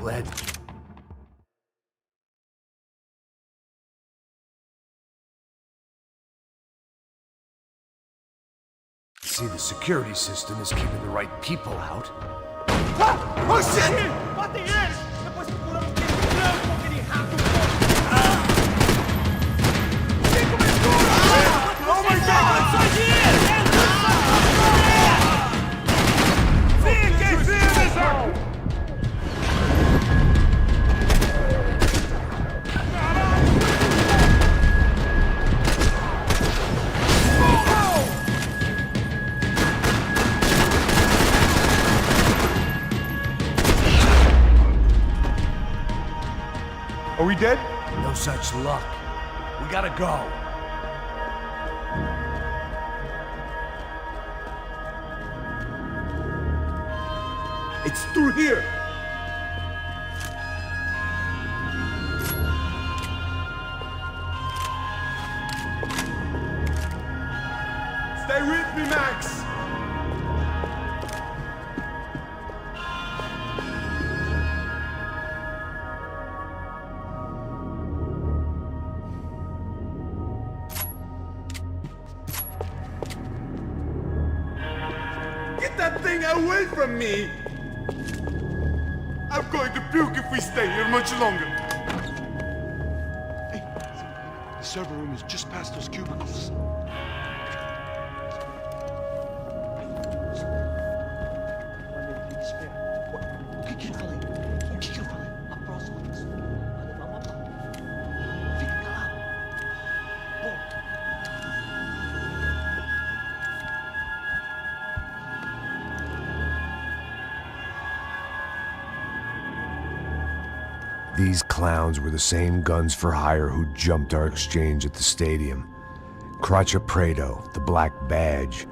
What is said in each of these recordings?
outlet. See, the security system is keeping the right people out. Ah! Oh shit! Matem eles! Depois procuramos aquele branco, aquele rato! Vem cobertura! Oh my god! Sai de ele! Fiquem firmes! Are we dead? No such luck. We gotta go. It's through here! Stay with me, Max! Get that thing away from me! I'm going to puke if we stay here much longer. Hey, the server room is just past those cubicles. O que eu falei? O que eu falei? A próxima pessoa vai levar uma bala. Fica calado. Ponto. These clowns were the same guns for hire who jumped our exchange at the stadium. Crotcha Prado, the Black Badge,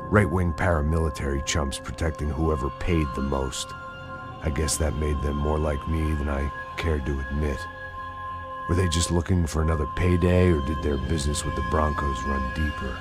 right-wing paramilitary chumps protecting whoever paid the most. I guess that made them more like me than I cared to admit. Were they just looking for another payday, or did their business with the Broncos run deeper?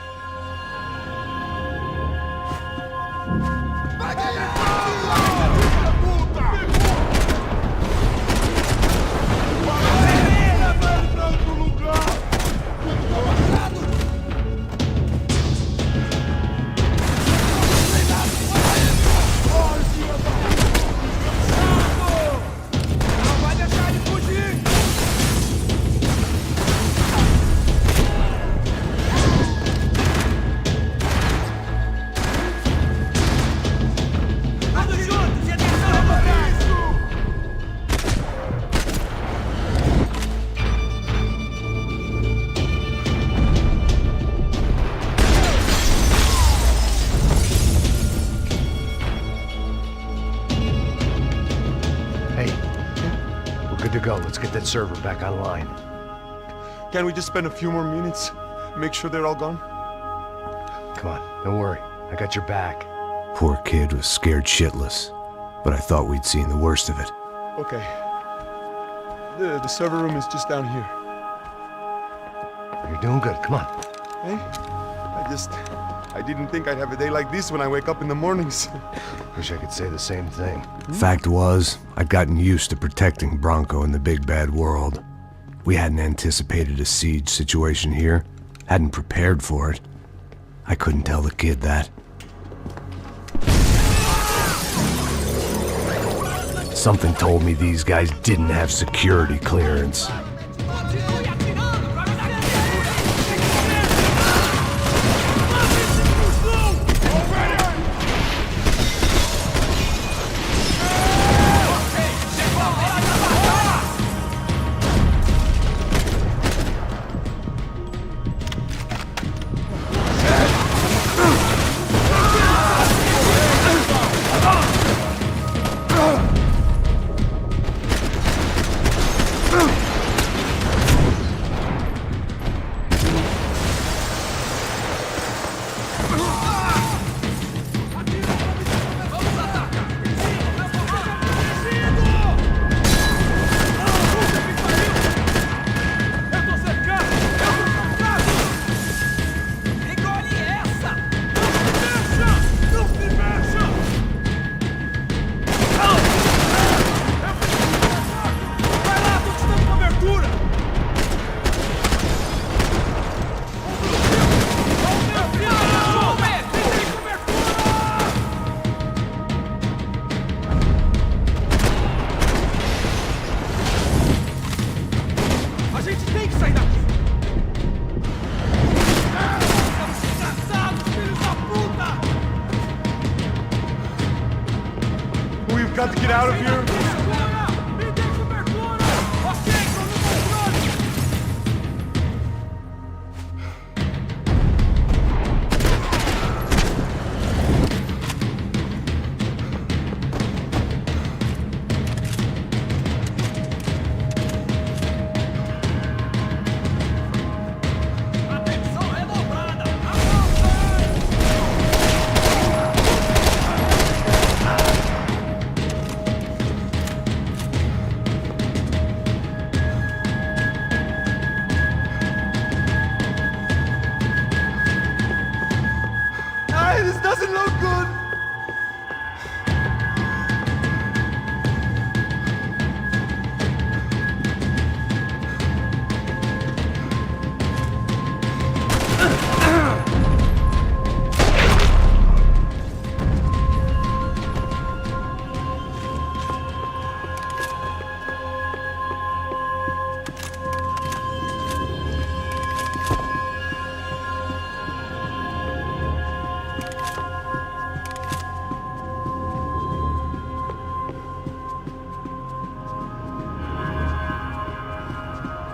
Good to go. Let's get that server back online. Can't we just spend a few more minutes? Make sure they're all gone? Come on, don't worry. I got your back. Poor kid was scared shitless, but I thought we'd seen the worst of it. Okay. The server room is just down here. You're doing good. Come on. Hey, I didn't think I'd have a day like this when I wake up in the mornings. Wish I could say the same thing. Fact was, I'd gotten used to protecting Bronco in the big bad world. We hadn't anticipated a siege situation here, hadn't prepared for it. I couldn't tell the kid that. Something told me these guys didn't have security clearance.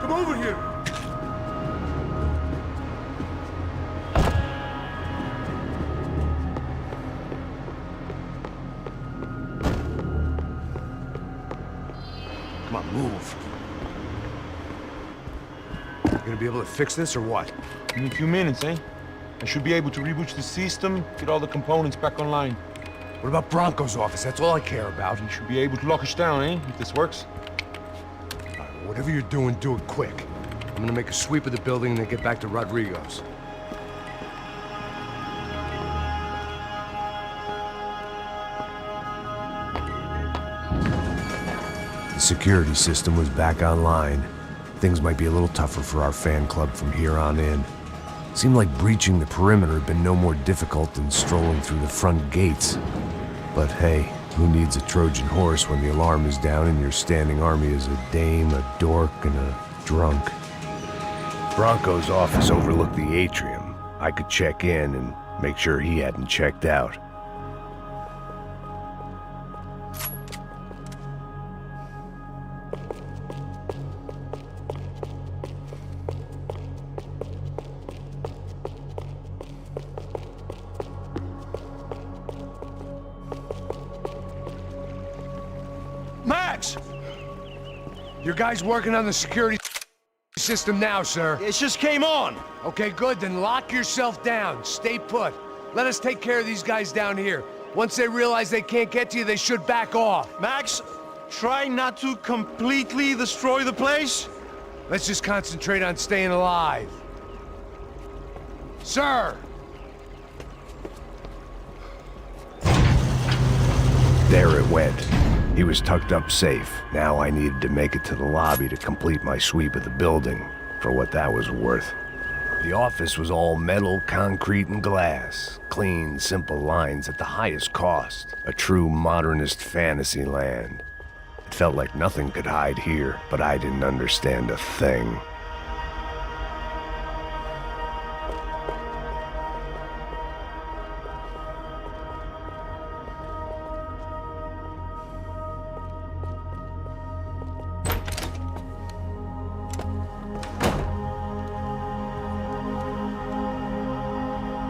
Come over here! Come on, move. You gonna be able to fix this or what? In a few minutes, eh? I should be able to reboot the system, get all the components back online. What about Bronco's office? That's all I care about. You should be able to lock us down, eh? If this works. All right, whatever you're doing, do it quick. I'm gonna make a sweep of the building and then get back to Rodrigo's. The security system was back online. Things might be a little tougher for our fan club from here on in. Seemed like breaching the perimeter had been no more difficult than strolling through the front gates. But hey, who needs a Trojan horse when the alarm is down and your standing army is a dame, a dork, and a drunk? Bronco's office overlooked the atrium. I could check in and make sure he hadn't checked out. Max! Your guy's working on the security system now, sir. It just came on! Okay, good, then lock yourself down. Stay put. Let us take care of these guys down here. Once they realize they can't get to you, they should back off. Max, try not to completely destroy the place. Let's just concentrate on staying alive. Sir! There it went. He was tucked up safe. Now I needed to make it to the lobby to complete my sweep of the building, for what that was worth. The office was all metal, concrete, and glass. Clean, simple lines at the highest cost. A true modernist fantasy land. It felt like nothing could hide here, but I didn't understand a thing.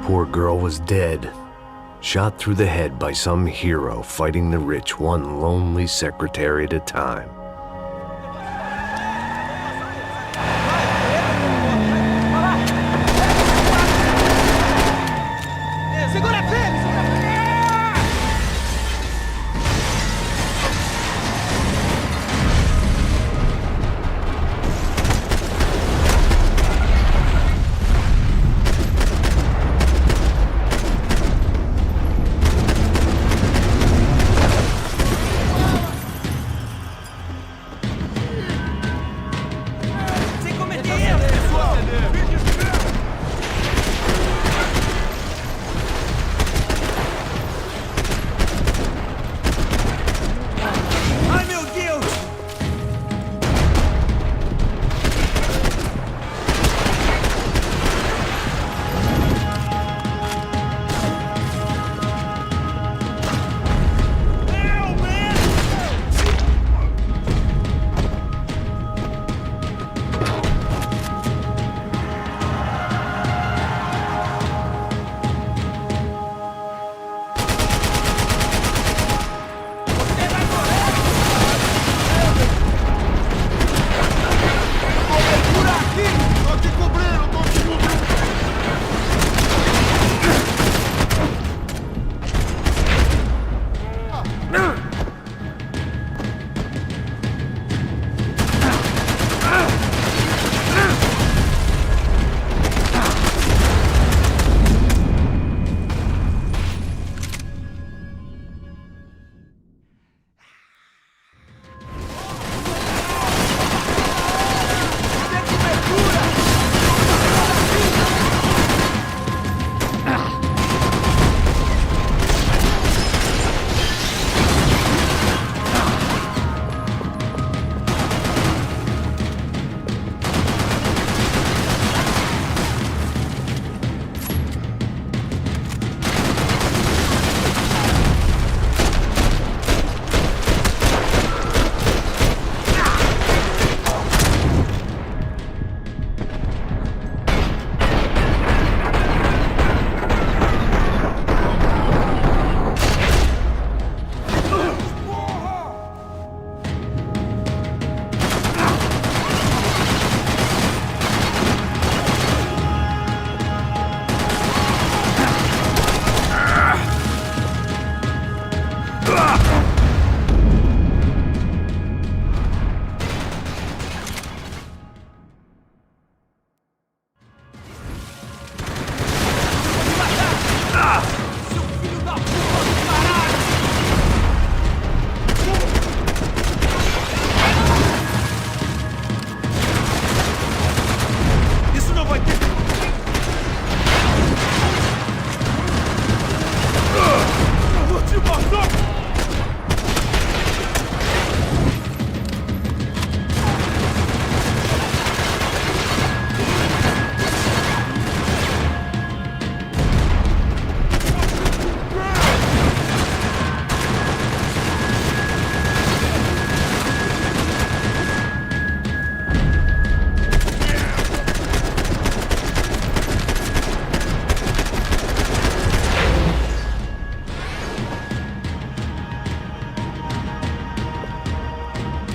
Poor girl was dead. Shot through the head by some hero fighting the rich one lonely secretary at a time. Segura firme!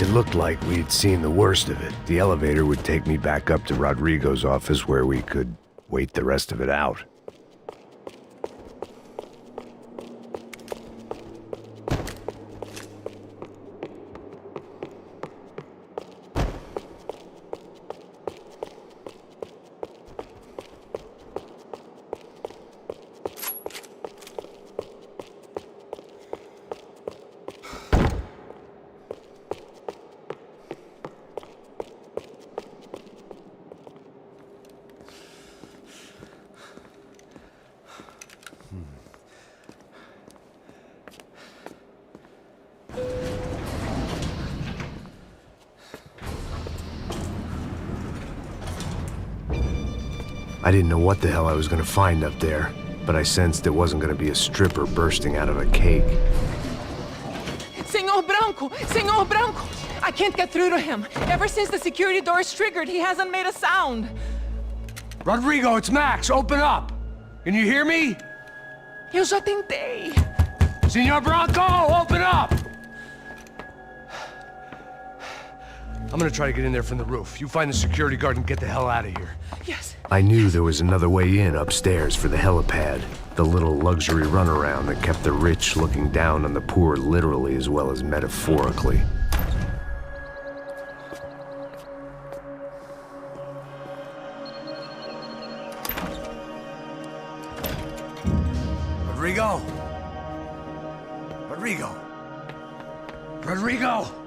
It looked like we'd seen the worst of it. The elevator would take me back up to Rodrigo's office where we could wait the rest of it out. I didn't know what the hell I was gonna find up there, but I sensed it wasn't gonna be a stripper bursting out of a cake. Senor Branco! Senor Branco! I can't get through to him. Ever since the security door is triggered, he hasn't made a sound. Rodrigo, it's Max! Open up! Can you hear me? Eu já tentei. Senor Branco, open up! I'm gonna try to get in there from the roof. You find the security guard and get the hell out of here. Yes. I knew there was another way in upstairs for the helipad. The little luxury runaround that kept the rich looking down on the poor literally as well as metaphorically. Rodrigo! Rodrigo! Rodrigo!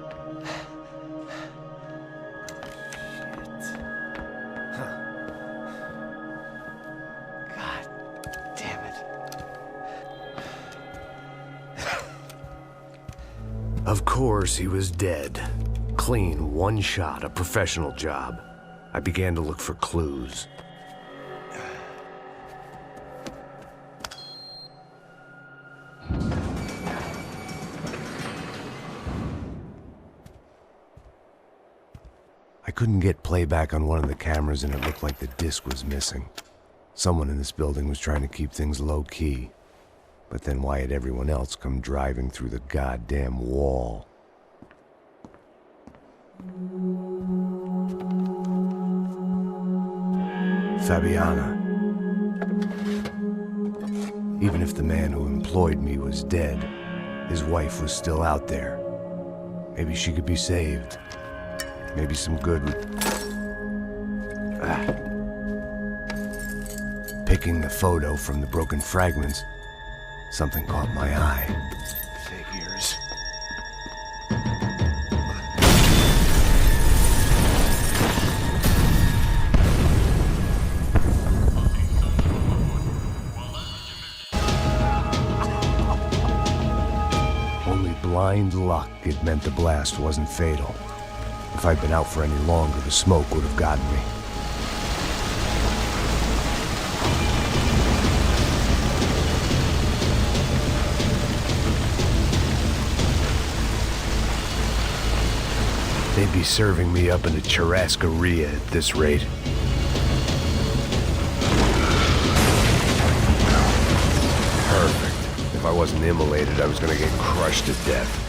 Of course, he was dead. Clean, one shot, a professional job. I began to look for clues. I couldn't get playback on one of the cameras and it looked like the disc was missing. Someone in this building was trying to keep things low-key. But then why had everyone else come driving through the goddamn wall? Fabiana. Even if the man who employed me was dead, his wife was still out there. Maybe she could be saved. Maybe some good would... Picking the photo from the broken fragments, something caught my eye. Figures. Only blind luck it meant the blast wasn't fatal. If I'd been out for any longer, the smoke would have gotten me. They'd be serving me up in a churrascaria at this rate. Perfect. If I wasn't immolated, I was gonna get crushed to death.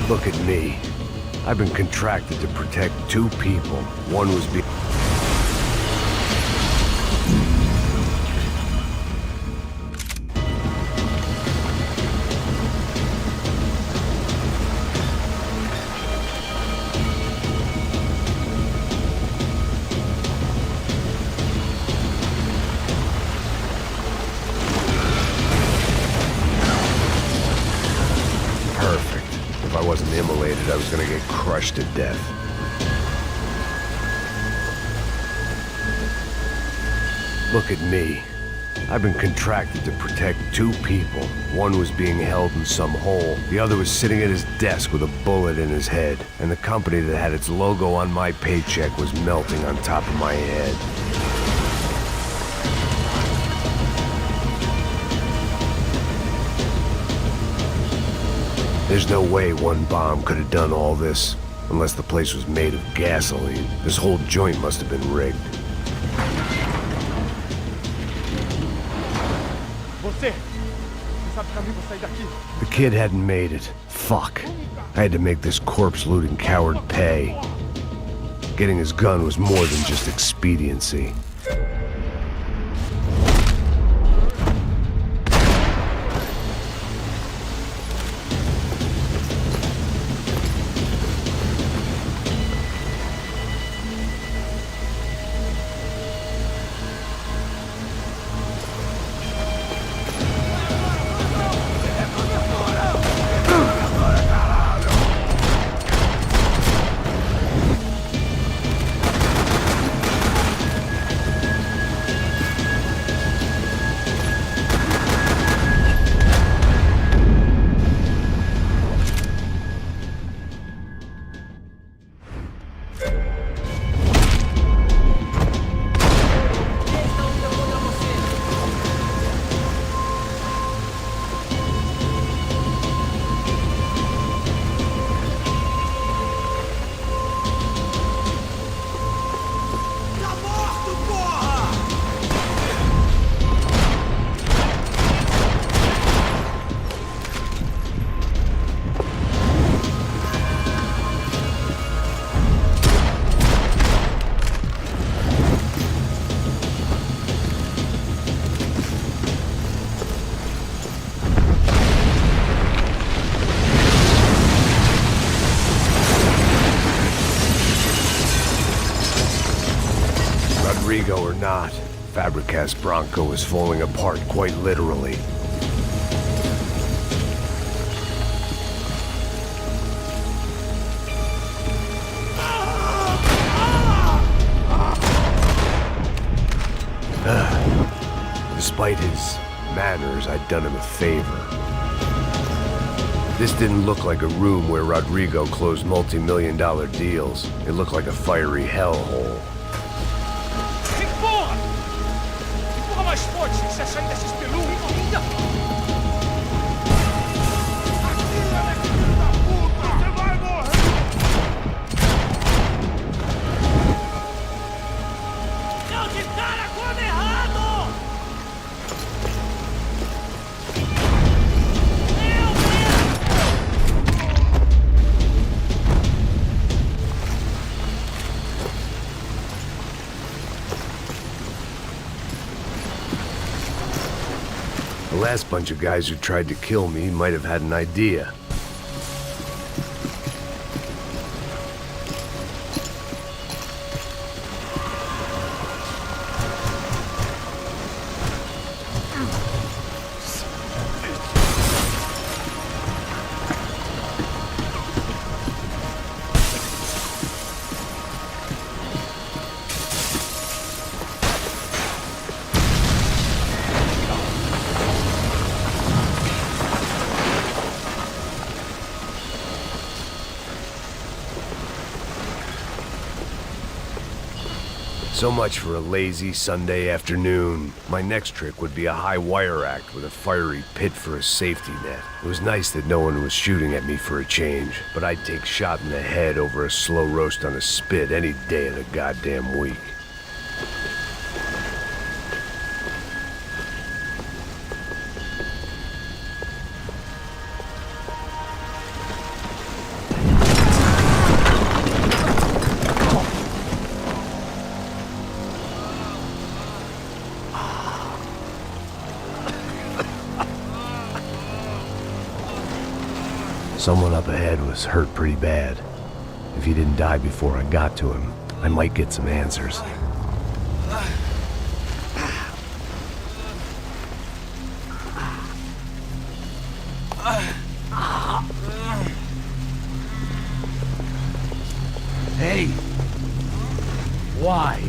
Look at me. I've been contracted to protect two people. One was If I wasn't immolated, I was gonna get crushed to death. Look at me. I've been contracted to protect two people. One was being held in some hole. The other was sitting at his desk with a bullet in his head. And the company that had its logo on my paycheck was melting on top of my head. There's no way one bomb could have done all this, unless the place was made of gasoline. This whole joint must have been rigged. Você! sabe o caminho pra sair daqui? The kid hadn't made it. Fuck. I had to make this corpse-looting coward pay. Getting his gun was more than just expediency. Rodrigo or not, Fabricast Bronco is falling apart quite literally. Despite his manners, I'd done him a favor. This didn't look like a room where Rodrigo closed multi-million-dollar deals. It looked like a fiery hellhole. Empurra! Empurra mais forte se você sair dessa espelunca! Atira, né, filho da puta! Você vai morrer! Deu de cara quando errado! The last bunch of guys who tried to kill me might have had an idea. So much for a lazy Sunday afternoon. My next trick would be a high wire act with a fiery pit for a safety net. It was nice that no one was shooting at me for a change, but I'd take shot in the head over a slow roast on a spit any day of the goddamn week. Someone up ahead was hurt pretty bad. If he didn't die before I got to him, I might get some answers. Hey! Why?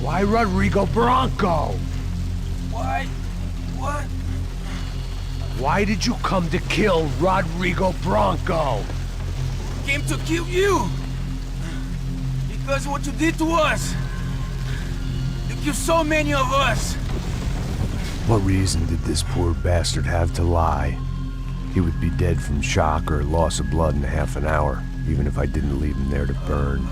Why Rodrigo Bronco? Why? What? Why did you come to kill Rodrigo Bronco? Came to kill you! Because what you did to us! You killed so many of us! What reason did this poor bastard have to lie? He would be dead from shock or loss of blood in half an hour, even if I didn't leave him there to burn.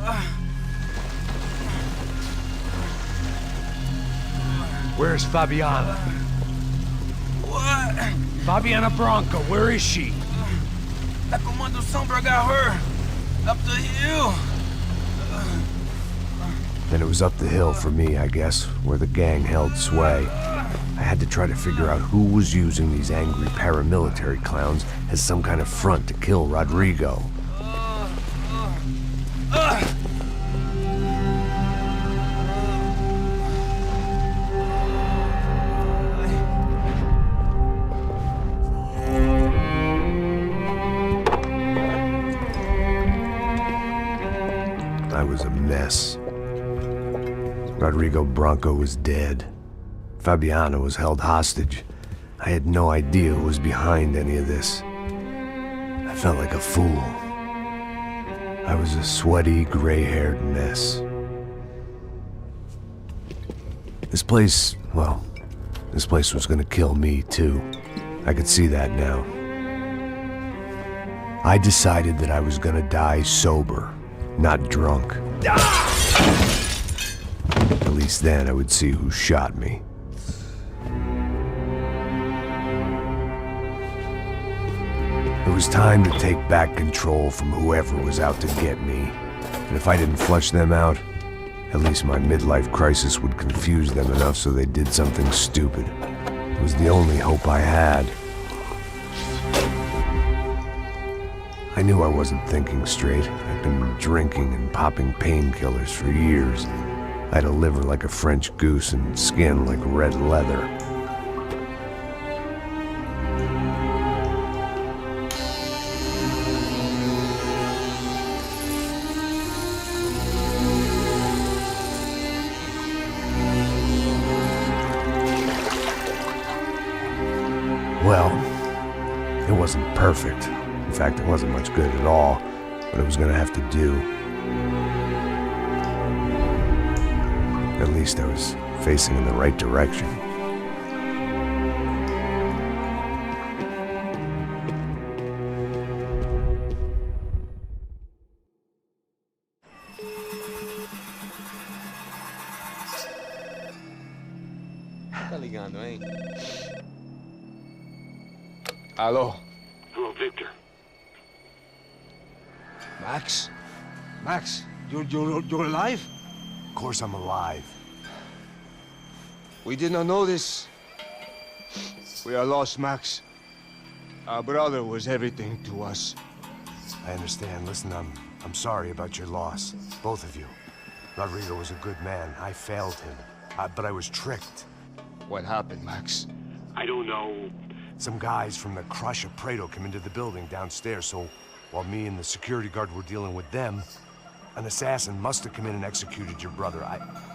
Where's Fabiana? Fabiana Branco, where is she? La Comando Sombra got her. Up the hill. Then it was up the hill for me, I guess, where the gang held sway. I had to try to figure out who was using these angry paramilitary clowns as some kind of front to kill Rodrigo. I was a mess. Rodrigo Branco was dead. Fabiana was held hostage. I had no idea who was behind any of this. I felt like a fool. I was a sweaty, gray-haired mess. This place was gonna kill me too. I could see that now. I decided that I was gonna die sober, not drunk. At least then I would see who shot me. It was time to take back control from whoever was out to get me. And if I didn't flush them out, at least my midlife crisis would confuse them enough so they did something stupid. It was the only hope I had. I knew I wasn't thinking straight. I'd been drinking and popping painkillers for years. I had a liver like a French goose and skin like red leather. Well, it wasn't perfect. In fact, it wasn't much good at all, but it was gonna have to do. At least I was facing in the right direction. Tá ligando, hein? Alô? Hello, Victor. Max? Max, you're alive? Of course I'm alive. We did not know this. We are lost, Max. Our brother was everything to us. I understand. Listen, I'm sorry about your loss. Both of you. Rodrigo was a good man. I failed him. But I was tricked. What happened, Max? I don't know. Some guys from the Crush of Prado came into the building downstairs, so while me and the security guard were dealing with them, an assassin must have come in and executed your brother.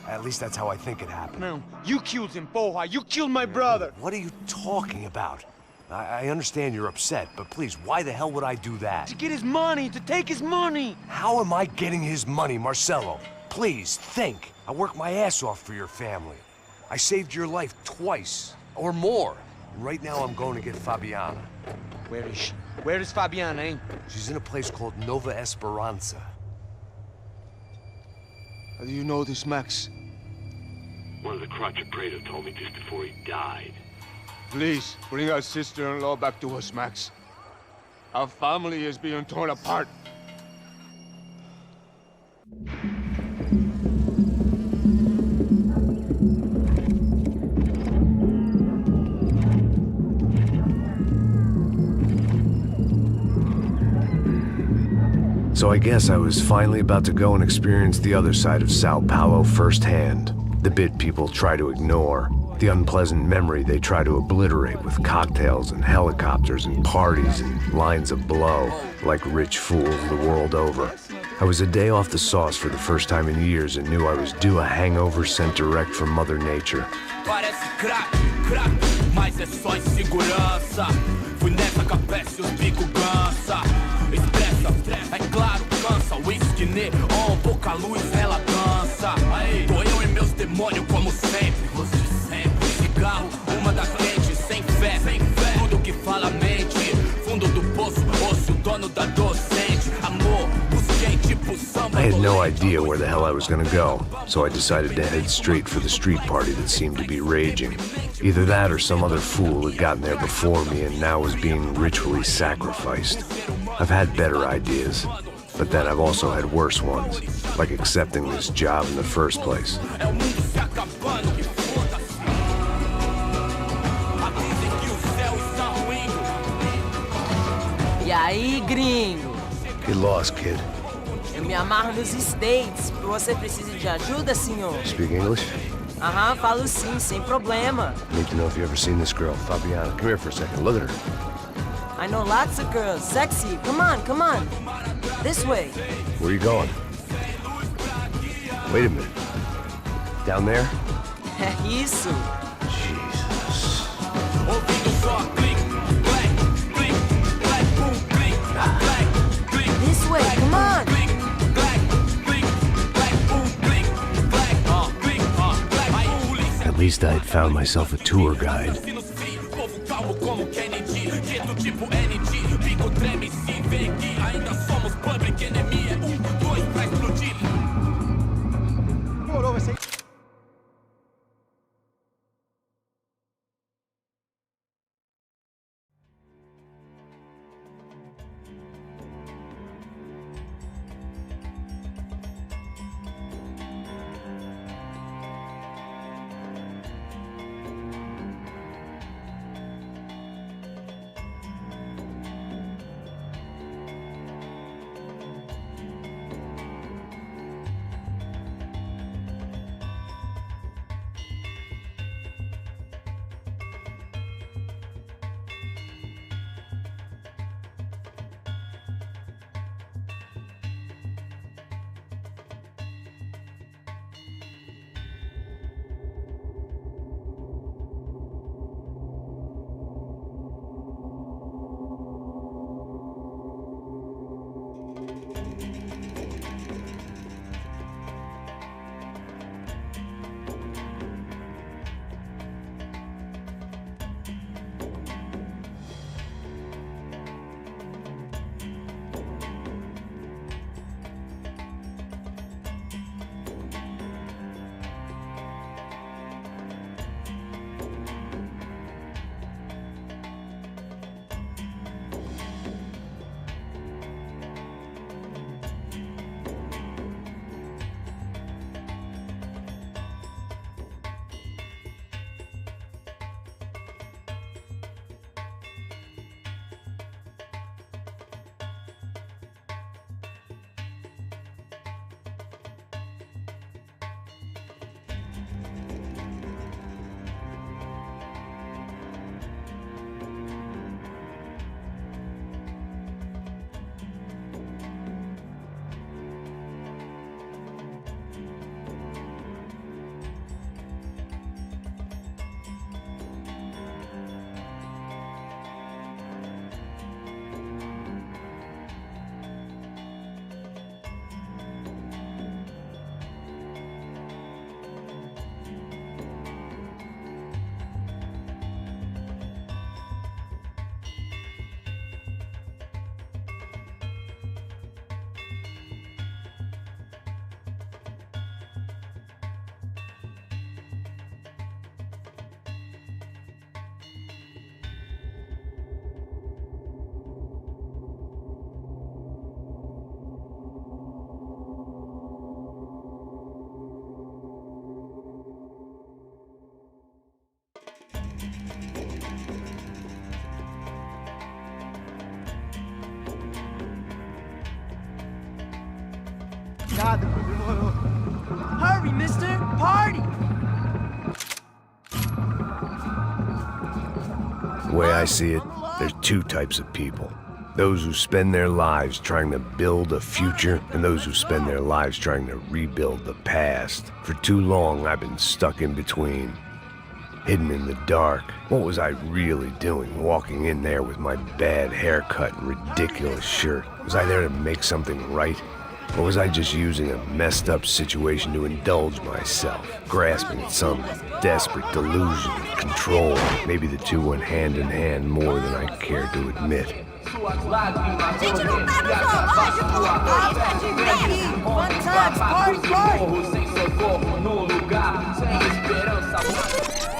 At least that's how I think it happened. No, you killed him, Poja. You killed my brother. What are you talking about? I understand you're upset, but please, why the hell would I do that? To get his money, to take his money. How am I getting his money, Marcelo? Please, think. I worked my ass off for your family. I saved your life twice, or more. And right now I'm going to get Fabiana. Where is she? Where is Fabiana, eh? She's in a place called Nova Esperanza. How do you know this, Max? One of the Crotch of Prado told me just before he died. Please, bring our sister-in-law back to us, Max. Our family is being torn apart. So I guess I was finally about to go and experience the other side of Sao Paulo firsthand. The bit people try to ignore. The unpleasant memory they try to obliterate with cocktails and helicopters and parties and lines of blow, like rich fools the world over. I was a day off the sauce for the first time in years and knew I was due a hangover sent direct from Mother Nature. Parece crack, mas é só insegurança. Fui nessa capeste, os bico cansa. Expressa, é claro, cansa. Whisky, neon, pouca luz, ela dança. Tô eu e meus demônios como sempre. Cigarro, uma da quente, sem fé. Tudo que fala mente. Fundo do poço, osso, dono da docente. Amor, busquei tipo samba. I had no idea where the hell I was gonna go, so I decided to head straight for the street party that seemed to be raging. Either that or some other fool had gotten there before me and now was being ritually sacrificed. I've had better ideas, but then I've also had worse ones, like accepting this job in the first place. É o mundo se acabando, que foda-se. Avisem que o céu está ruindo. E aí, gringo? Get lost, kid. Eu me amarro nos States. Você precisa de ajuda, senhor? Speak English? Aham, falo sim, sem problema. Need to know if you ever seen this girl, Fabiana. Come here for a second. Look at her. I know lots of girls. Sexy. Come on, come on. This way. Where are you going? Wait a minute. Down there? É isso. Jesus. Ouvindo só clique, black, clique, black, boom, clique, black, clique. This way, come on. Clique, black, clique, black, boom, clique, black, clique, black. Aí polícia. At least I had found myself a tour guide. Povo calmo como Kennedy, quieto tipo ND, bico treme se vê que ainda somos public enemy, é 1, 2 pra explodir. Demorou, vai ser. Obrigado, demorou. Hurry, mister! Party! The way I see it, there's two types of people. Those who spend their lives trying to build a future, and those who spend their lives trying to rebuild the past. For too long, I've been stuck in between. Hidden in the dark. What was I really doing walking in there with my bad haircut and ridiculous shirt? Was I there to make something right? Or was I just using a messed up situation to indulge myself, grasping at some desperate delusion of control? Maybe the two went hand in hand more than I cared to admit. Gente, não tá no zoológico! Volta de vez! One time, party, party!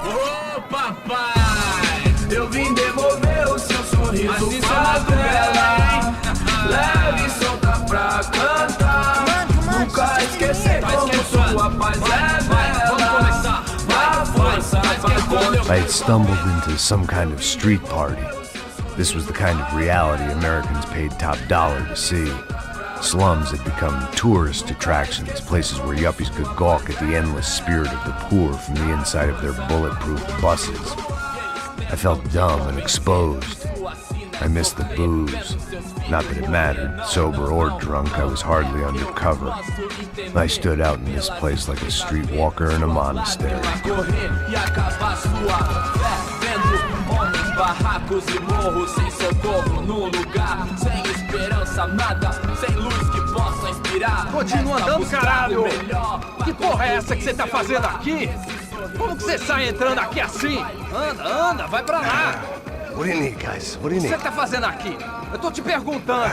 Ô papai, eu vim devolver o seu sorriso favela. Leve e solta pra cantar. Nunca esquecer como sua paz é bela. Vai força, I had stumbled into some kind of street party. This was the kind of reality Americans paid top dollar to see. Slums had become tourist attractions, places where yuppies could gawk at the endless spirit of the poor from the inside of their bulletproof buses. I felt dumb and exposed. I missed the booze. Not that it mattered, sober or drunk, I was hardly undercover. I stood out in this place like a streetwalker in a monastery. Barracos e morros sem socorro no lugar, sem esperança, nada, sem luz que possa inspirar. Continua andando, caralho! Que porra é essa que você tá fazendo aqui? Como que você sai entrando aqui assim? Anda, anda, vai pra lá! What do you need, guys? What do you O que need? você tá fazendo aqui? Eu tô te perguntando!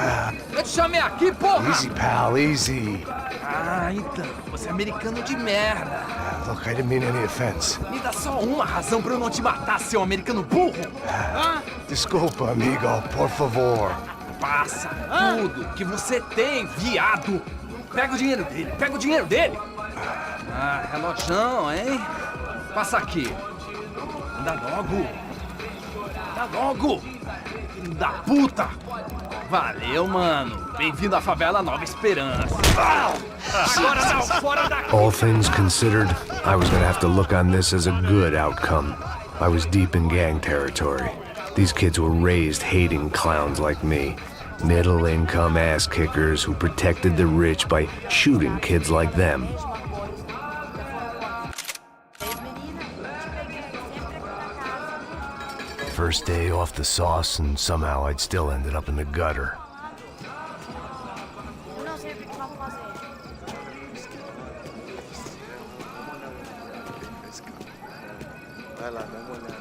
Eu te chamei aqui, porra! Easy, pal, easy. Ah, então, você é americano de merda! Look, I didn't mean any offense. Me dá só uma razão pra eu não te matar, seu americano burro! Hã? Desculpa, amigo, por favor. Passa tudo que você tem, viado! Pega o dinheiro dele, pega o dinheiro dele! Ah, relojão, hein? Passa aqui. Anda logo! Anda logo! Filho da puta! Valeu, mano! Bem-vindo à favela Nova Esperança! Agora não, fora daqui! All things considered, I was gonna have to look on this as a good outcome. I was deep in gang territory. These kids were raised hating clowns like me. Middle-income ass-kickers who protected the rich by shooting kids like them. First day off the sauce, and somehow I'd still ended up in the gutter. Eu não sei o que vamos fazer. Vai lá, dá uma olhada.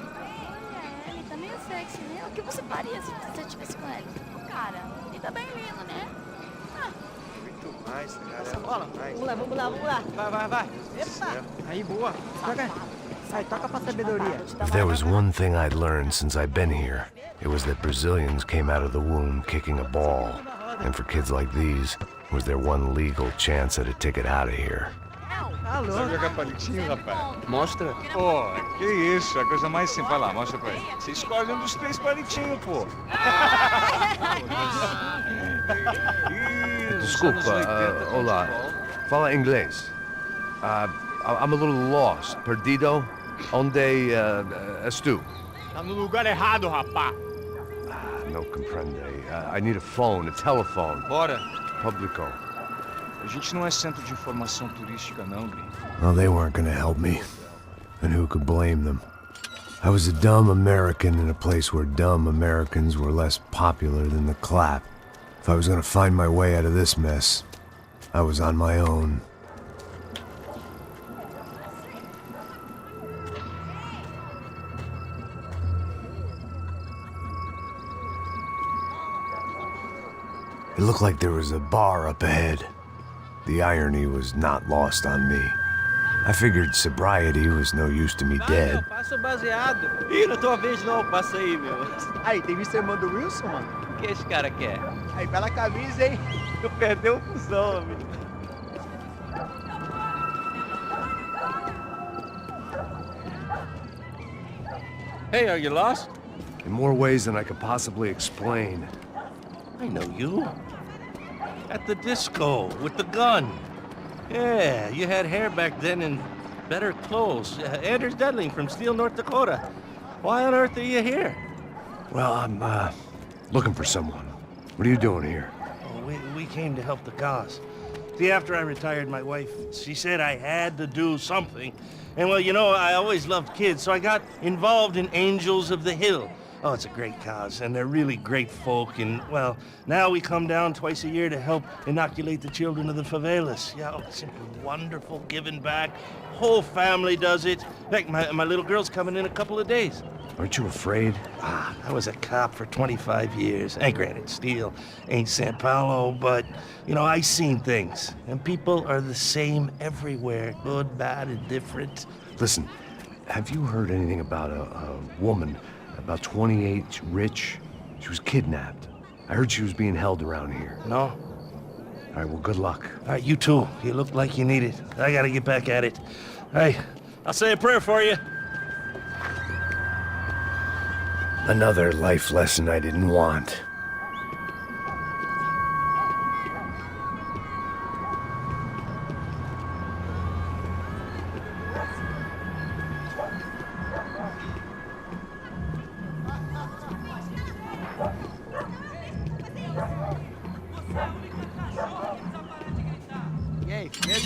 Ele tá meio sexy, né? O que você faria se você estivesse com ele? Cara, ele tá bem lindo, né? Muito mais, cara. Essa bola. Mais. Vamos lá, vamos lá, vamos lá. Vai, vai, vai. Epa! Aí, boa. Toca. Sai, toca pra sabedoria. If there was one thing I'd learned since I'd been here, it was that Brazilians came out of the womb kicking a ball. And for kids like these, was their one legal chance at a ticket out of here. Sabe jogar palitinho, rapaz? Mostra. Pô, que isso, é a coisa mais simples. Vai lá, mostra pra ele. Você escolhe um dos 3 palitinhos, pô. Desculpa, olá. Fala inglês. I'm a little lost. Perdido? Onde estou? Tá no lugar errado, rapá. No comprende. I need a phone, a telephone. Bora. Publico. A gente não é centro de informação turística, não, gringo. Well, they weren't gonna help me. And who could blame them? I was a dumb American in a place where dumb Americans were less popular than the clap. If I was gonna find my way out of this mess, I was on my own. It looked like there was a bar up ahead. The irony was not lost on me. I figured sobriety was no use to me dead. Passa o baseado. Ih, não tua vez não, passa aí, meu. Aí, tem visto a irmã do Wilson, mano? O que esse cara quer? Aí, bela camisa, hein? Tu perdeu o fusão, amigo. Hey, are you lost? In more ways than I could possibly explain. I know you. At the disco, with the gun. Yeah, you had hair back then and better clothes. Anders Dudling from Steele, North Dakota. Why on earth are you here? Well, I'm, looking for someone. What are you doing here? Oh, we came to help the cause. See, after I retired, my wife, she said I had to do something. And well, you know, I always loved kids, so I got involved in Angels of the Hill. Oh, it's a great cause, and they're really great folk, and, well, now we come down twice a year to help inoculate the children of the favelas. Yeah, oh, it's simply wonderful, giving back. Whole family does it. In fact, my little girl's coming in a couple of days. Aren't you afraid? I was a cop for 25 years. And granted, Steel ain't San Paulo, but, you know, I seen things. And people are the same everywhere, good, bad, and different. Listen, have you heard anything about a woman, about 28, rich? She was kidnapped. I heard she was being held around here. No? All right, well, good luck. All right, you too. You look like you need it. I gotta get back at it. Hey, I'll say a prayer for you. Another life lesson I didn't want. E aí, Pedro?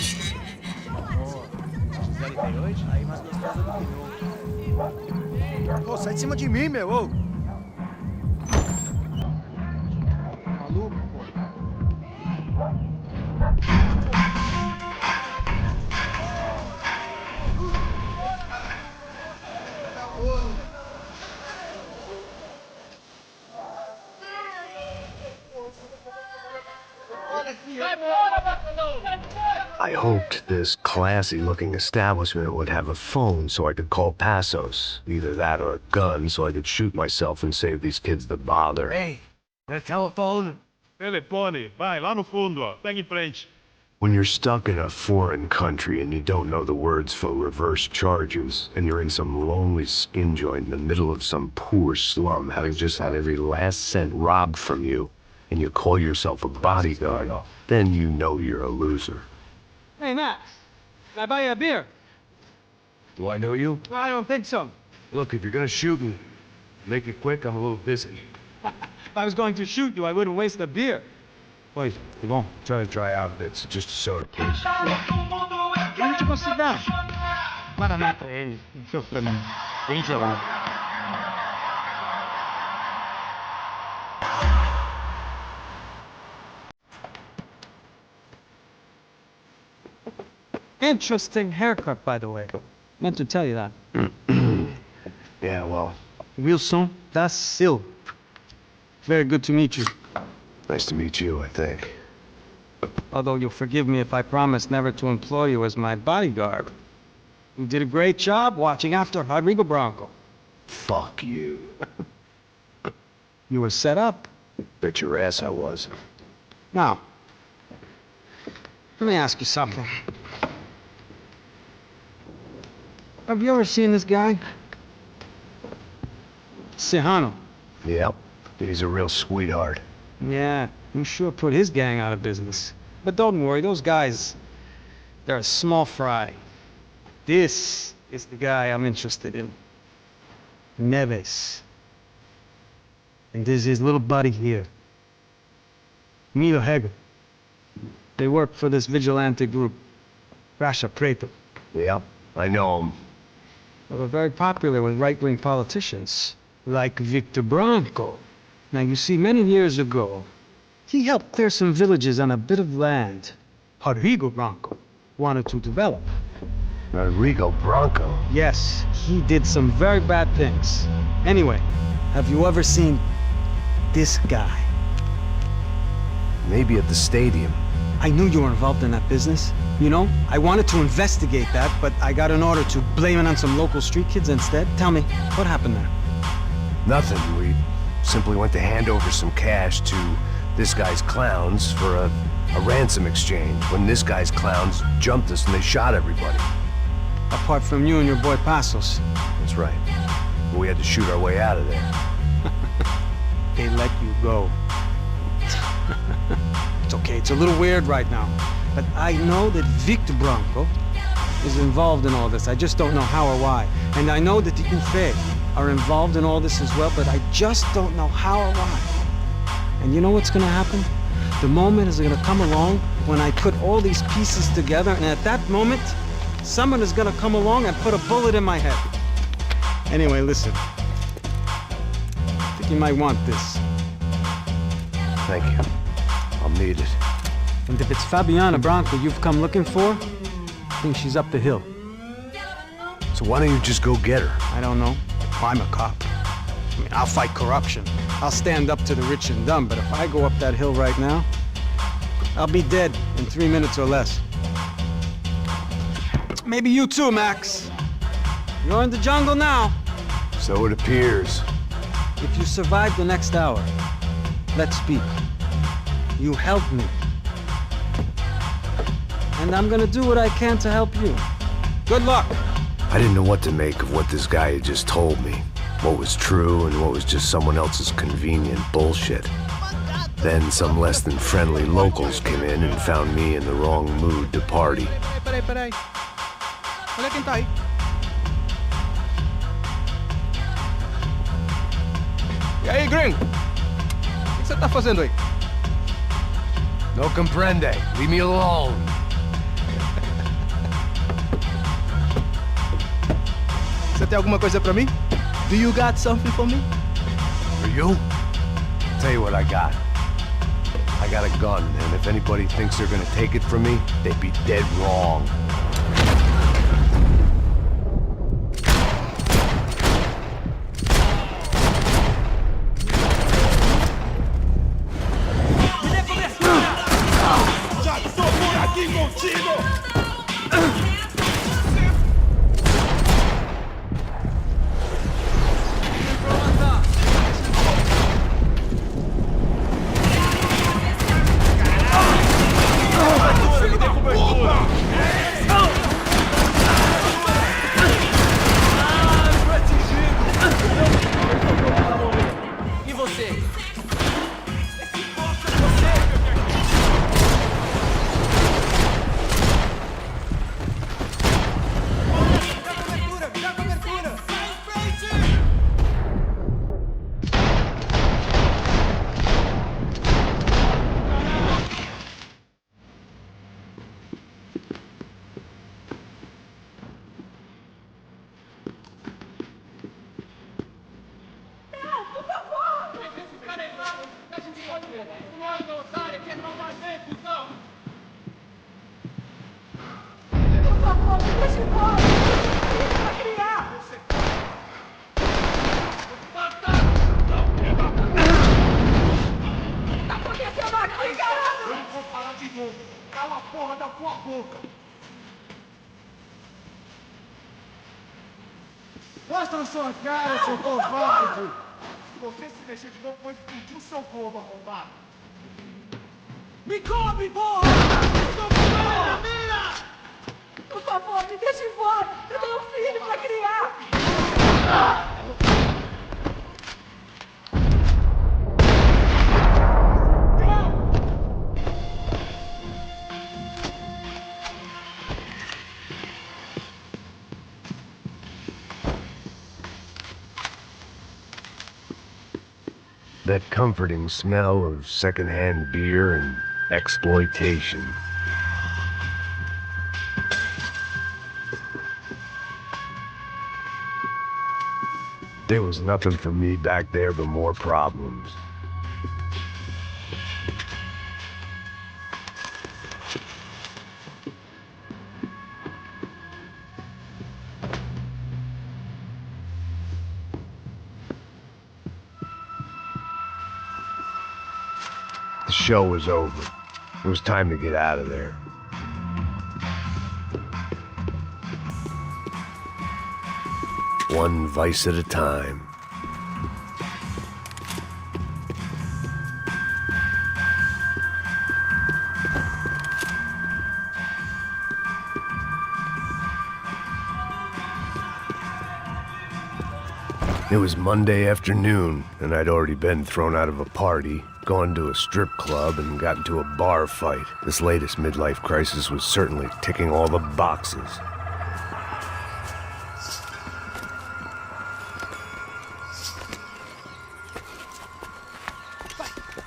Hoje? Aí mais gostosa do que eu. Ô, sai de cima de mim, meu, ô! Maluco, pô. I hoped this classy-looking establishment would have a phone so I could call Passos. Either that or a gun so I could shoot myself and save these kids the bother. Ei, é telefone. Telefone, vai lá no fundo, ó. Pega em frente. When you're stuck in a foreign country and you don't know the words for reverse charges, and you're in some lonely skin joint in the middle of some poor slum, having just had every last cent robbed from you, and you call yourself a bodyguard, then you know you're a loser. Hey, Max. Can I buy you a beer? Do I know you? I don't think so. Look, if you're gonna shoot me, make it quick, I'm a little busy. If I was going to shoot you, I wouldn't waste the beer. Wait, come on, try to dry out. It's just a soda, please. Why don't you go sit down? Maranata, ele. Seu pra mim. Bem gelado. Interesting haircut, by the way. Meant to tell you that. Yeah, well, Wilson da Silva. Very good to meet you. nice to meet you, I think. Although you'll forgive me if I promise never to employ you as my bodyguard. You did a great job watching after Rodrigo Bronco. Fuck you. You were set up. Bet your ass I was. Now, let me ask you something. Have you ever seen this guy? Serrano. Yep, he's a real sweetheart. Yeah, you sure put his gang out of business. But don't worry, those guys, they're a small fry. This is the guy I'm interested in. Neves. And this is his little buddy here. Milo Hegel. They work for this vigilante group, Rasha Preto. Yep, I know him. They were very popular with right-wing politicians, like Victor Bronco. Now, you see, many years ago, he helped clear some villages on a bit of land Rodrigo Bronco wanted to develop. Rodrigo Bronco? Yes, he did some very bad things. Anyway, have you ever seen this guy? Maybe at the stadium. I knew you were involved in that business. You know, I wanted to investigate that, but I got an order to blame it on some local street kids instead. Tell me, what happened there? Nothing. We simply went to hand over some cash to this guy's clowns for a ransom exchange when this guy's clowns jumped us and they shot everybody. Apart from you and your boy Passos. That's right. We had to shoot our way out of there. They let you go. It's okay, it's a little weird right now. But I know that Victor Bronco is involved in all this. I just don't know how or why. And I know that the UFE are involved in all this as well, but I just don't know how or why. And you know what's gonna happen? The moment is gonna come along when I put all these pieces together, and at that moment, someone is gonna come along and put a bullet in my head. Anyway, listen. he might want this. Thank you. I'll need it. And if it's Fabiana Branco you've come looking for, I think she's up the hill. So why don't you just go get her? I don't know. I'm a cop. I mean, I'll fight corruption. I'll stand up to the rich and dumb, but if I go up that hill right now, I'll be dead in 3 minutes or less. Maybe you too, Max. You're in the jungle now. So it appears. If you survive the next hour, let's speak. You help me. And I'm gonna do what I can to help you. Good luck. I didn't know what to make of what this guy had just told me. What was true and what was just someone else's convenient bullshit. Then some less than friendly locals came in and found me in the wrong mood to party. Peraí. Olha quem tá aí. E aí, gringo? O que você tá fazendo aí? No comprende. Leave me alone. Você tem alguma coisa pra mim? Do you got something for me? For you? Tell you what I got. I got a gun, and if anybody thinks they're gonna take it from me, they'd be dead wrong. Já estou por aqui contigo! E você? Cala a porra da tua boca! Mostra na sua cara, seu covarde! Você se mexer de novo, vou explodir o seu povo, arrombado! Me come, porra! Eu tô com ele na mira! Por favor, me deixe embora! Eu tenho um filho pra criar! That comforting smell of secondhand beer and exploitation. There was nothing for me back there but more problems. The show was over. It was time to get out of there. One vice at a time. It was Monday afternoon, and I'd already been thrown out of a party, gone to a strip club, and got into a bar fight. This latest midlife crisis was certainly ticking all the boxes.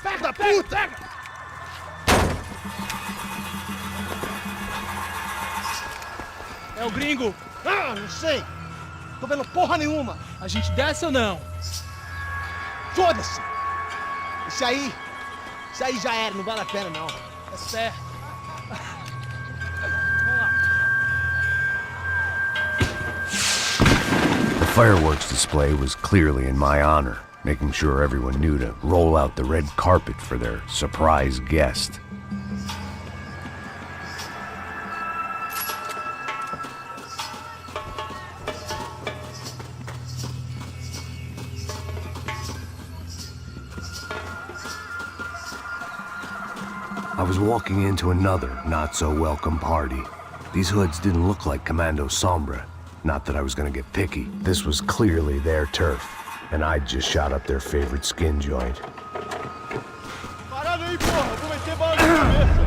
Pega, puta! É o gringo! Ah, não sei! Tô vendo porra nenhuma! A gente desce ou não? Foda-se! Isso aí já era, não vale a pena não. É certo. The fireworks display was clearly in my honor, making sure everyone knew to roll out the red carpet for their surprise guest. I was walking into another not-so-welcome party. These hoods didn't look like Commando Sombra. Not that I was gonna get picky. This was clearly their turf, and I'd just shot up their favorite skin joint. Parada aí, porra! Vou meter bala na cabeça!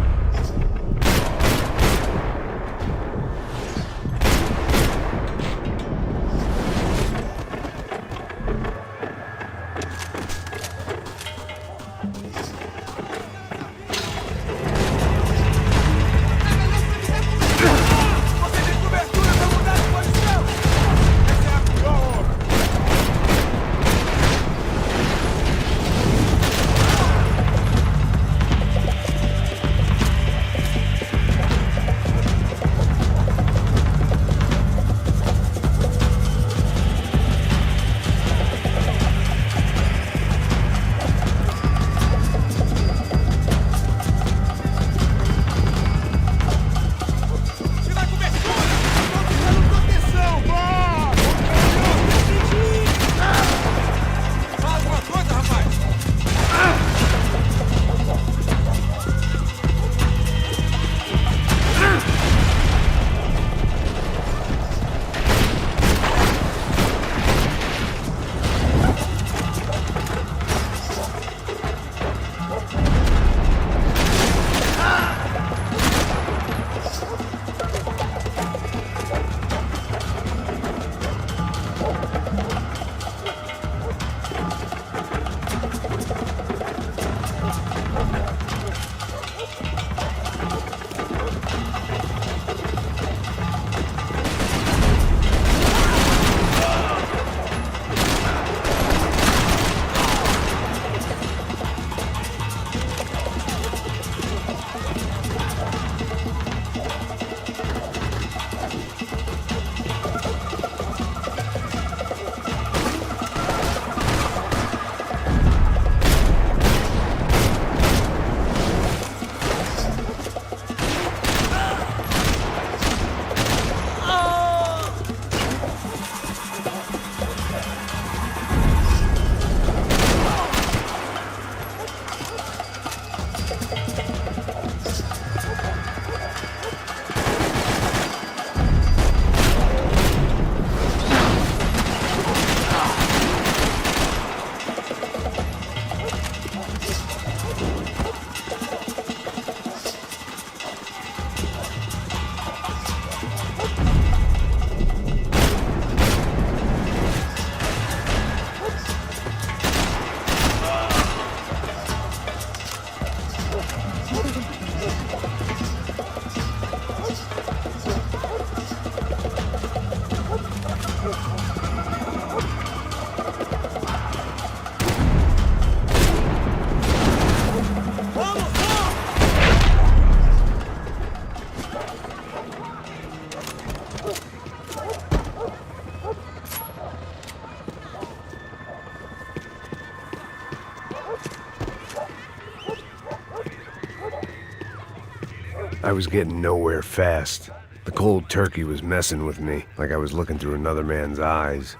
I was getting nowhere fast. The cold turkey was messing with me, like I was looking through another man's eyes.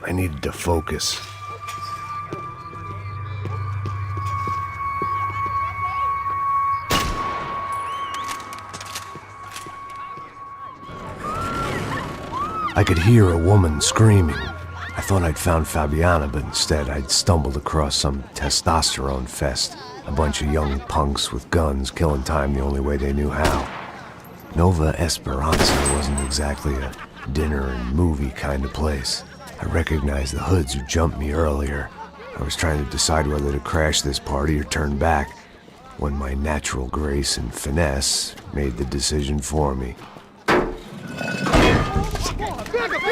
I needed to focus. I could hear a woman screaming. I thought I'd found Fabiana, but instead I'd stumbled across some testosterone fest. A bunch of young punks with guns killing time the only way they knew how. Nova Esperanza wasn't exactly a dinner and movie kind of place. I recognized the hoods who jumped me earlier. I was trying to decide whether to crash this party or turn back, when my natural grace and finesse made the decision for me. Pega,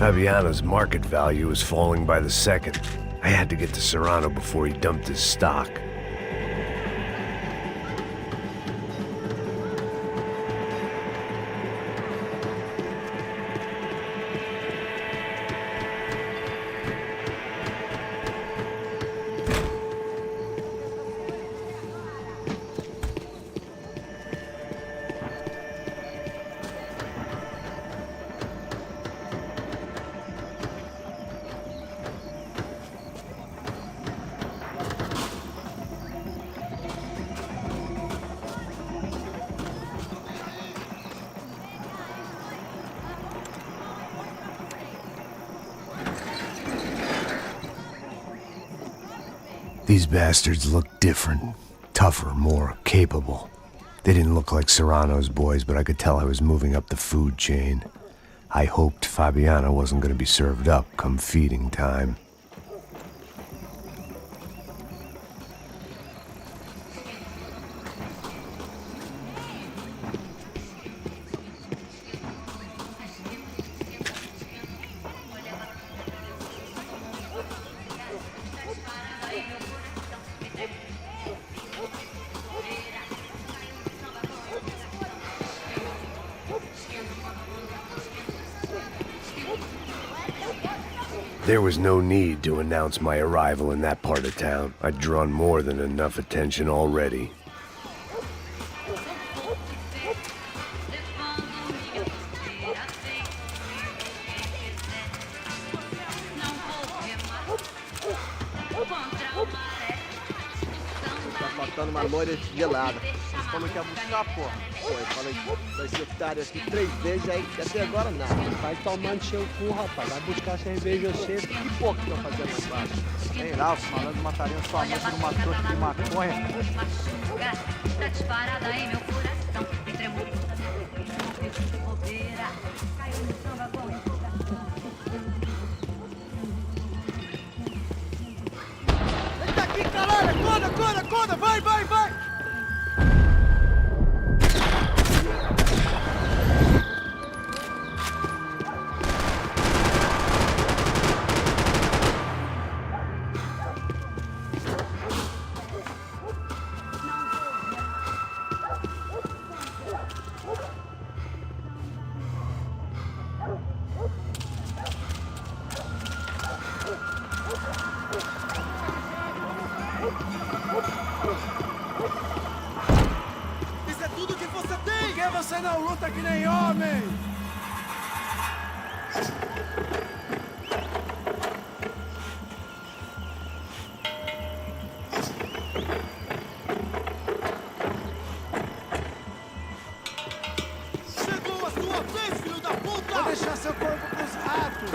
Fabiano's market value was falling by the second. I had to get to Serrano before he dumped his stock. These bastards looked different, tougher, more capable. They didn't look like Serrano's boys, but I could tell I was moving up the food chain. I hoped Fabiano wasn't going to be served up come feeding time. There was no need to announce my arrival in that part of town. I'd drawn more than enough attention already. Tá faltando uma loira gelada. Você falou que ia buscar, porra. Pô, eu falei, vai ser otário aqui 3 vezes, aí até agora nada. Vai tomando seu cu, rapaz. Vai buscar cerveja você. Que porra que eu fazia mais baixo? Sei lá, os malandros matariam sua mãe por uma trouxa de maconha. Tá disparada aí, meu coração. Me tremou de bobeira. Caiu no samba com Eita aqui, caralho! Acorda! Vai! Isso é tudo que você tem! Por que você não luta que nem homem? Chegou a sua vez, filho da puta! Vou deixar seu corpo pros ratos!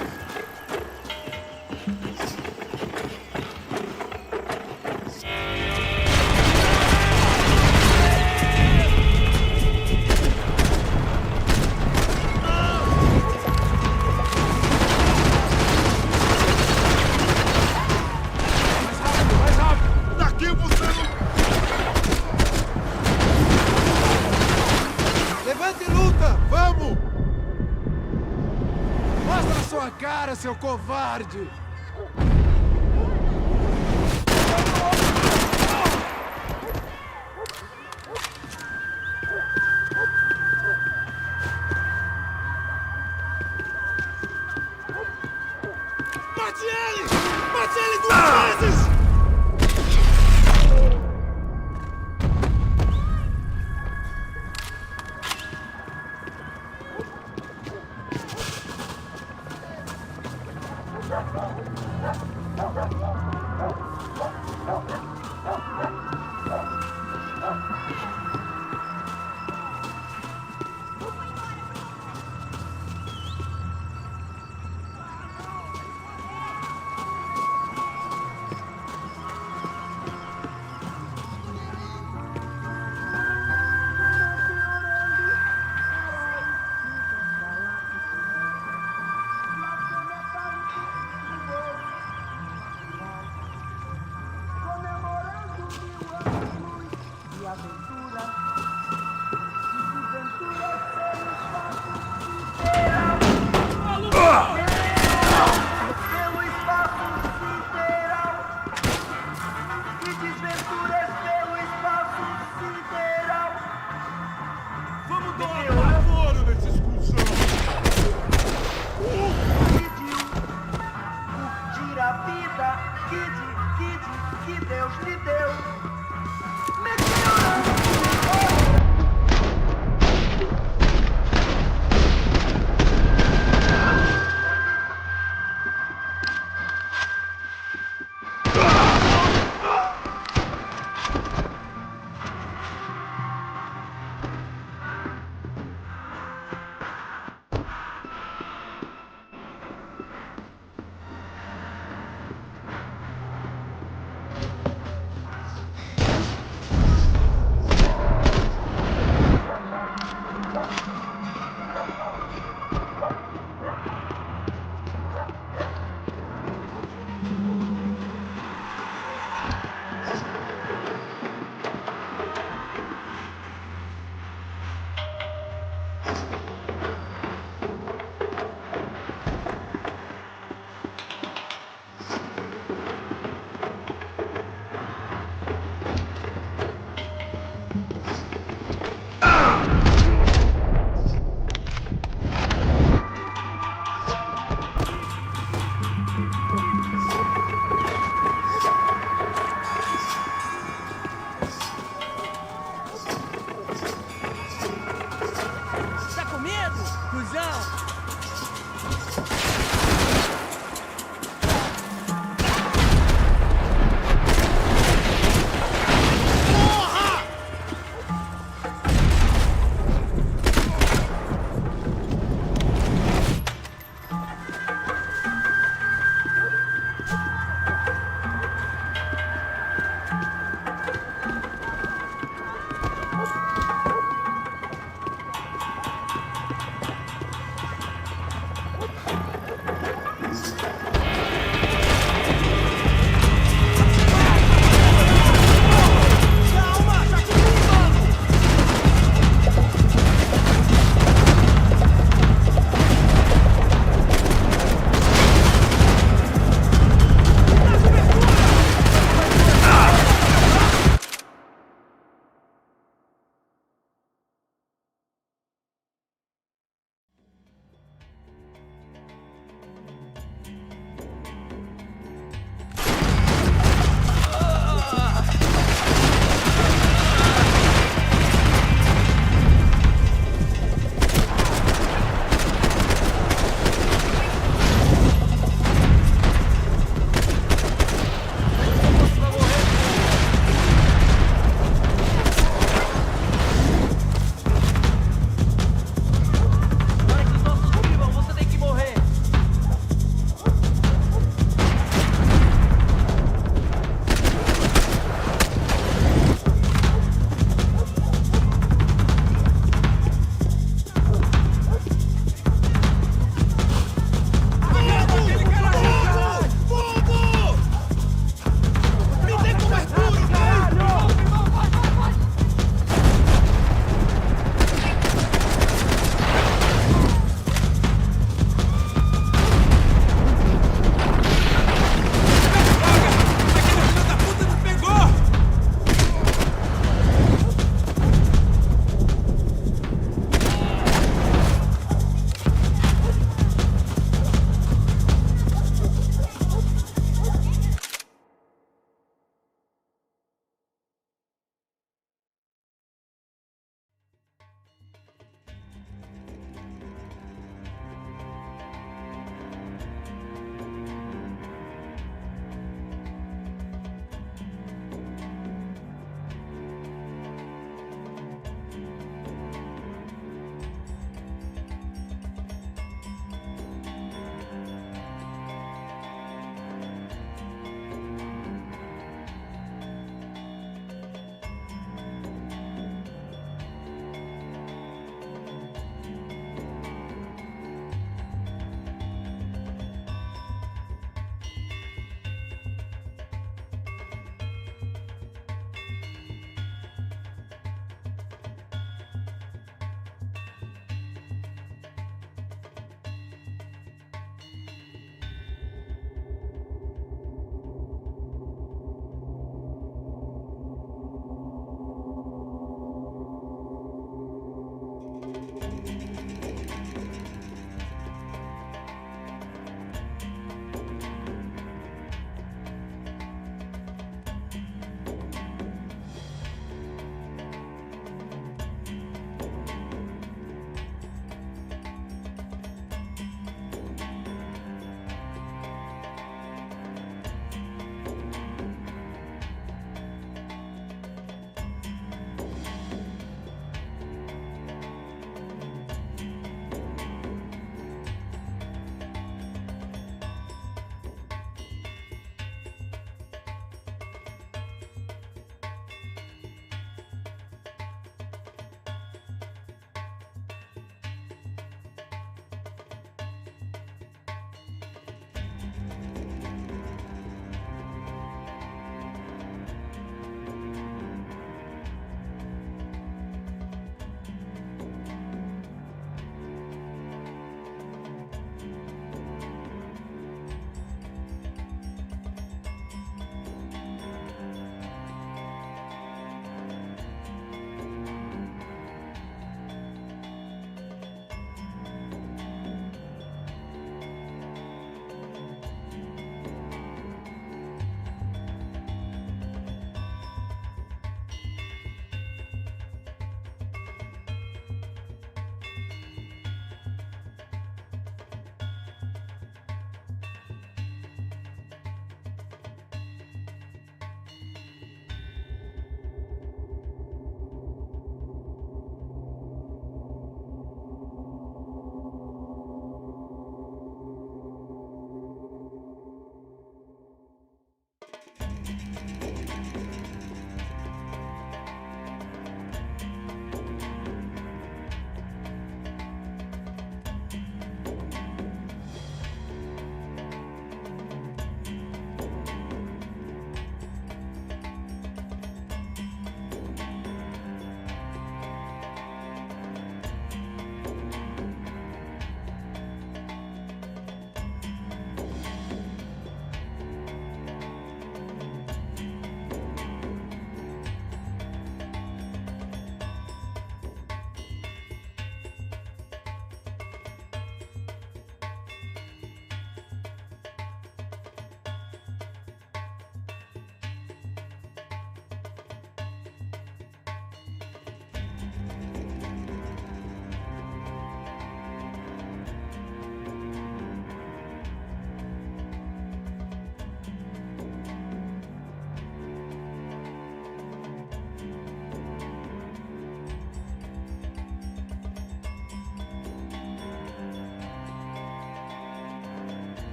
Levante e luta! Vamos! Mostra a sua cara, seu covarde! Mate ele! Mate ele 2 vezes! Que Deus lhe deu.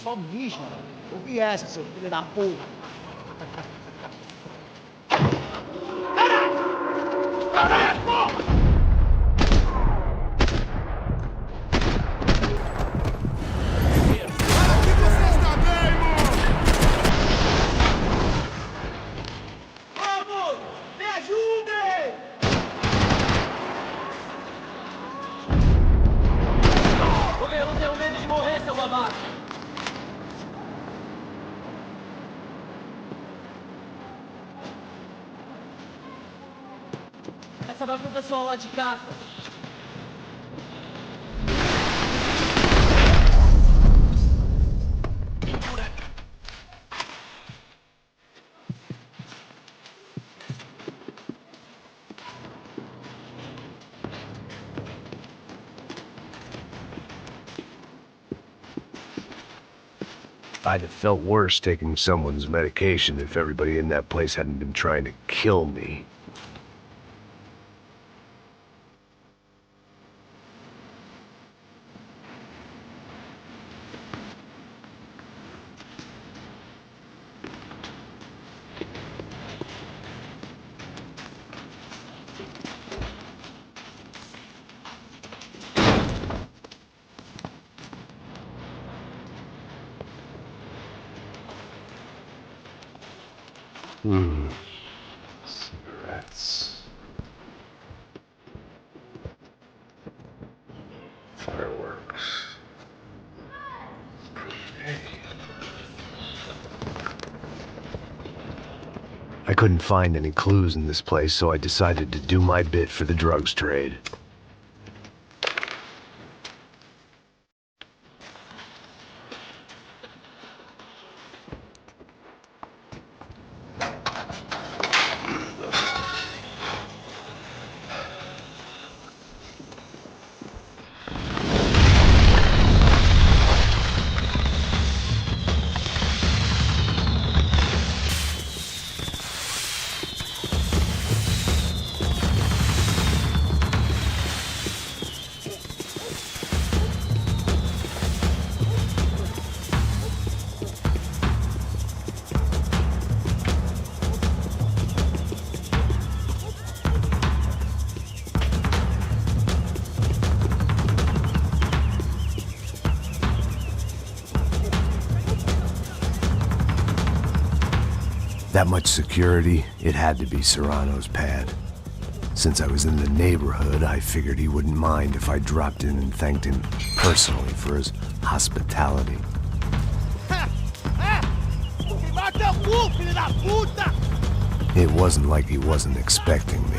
só mijo. Ouvi essa, seu filho da puta. Essa vai pro pessoal lá de casa. I'd have felt worse taking someone's medication if everybody in that place hadn't been trying to kill me. Cigarettes. Fireworks. I couldn't find any clues in this place, so I decided to do my bit for the drugs trade. That much security, it had to be Serrano's pad. Since I was in the neighborhood, I figured he wouldn't mind if I dropped in and thanked him personally for his hospitality. It wasn't like he wasn't expecting me.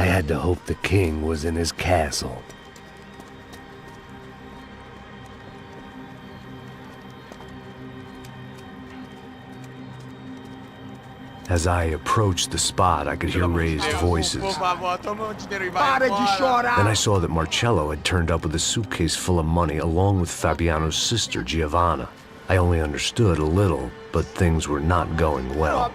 I had to hope the king was in his castle. As I approached the spot, I could hear raised voices. Then I saw that Marcello had turned up with a suitcase full of money along with Fabiano's sister, Giovanna. I only understood a little, but things were not going well.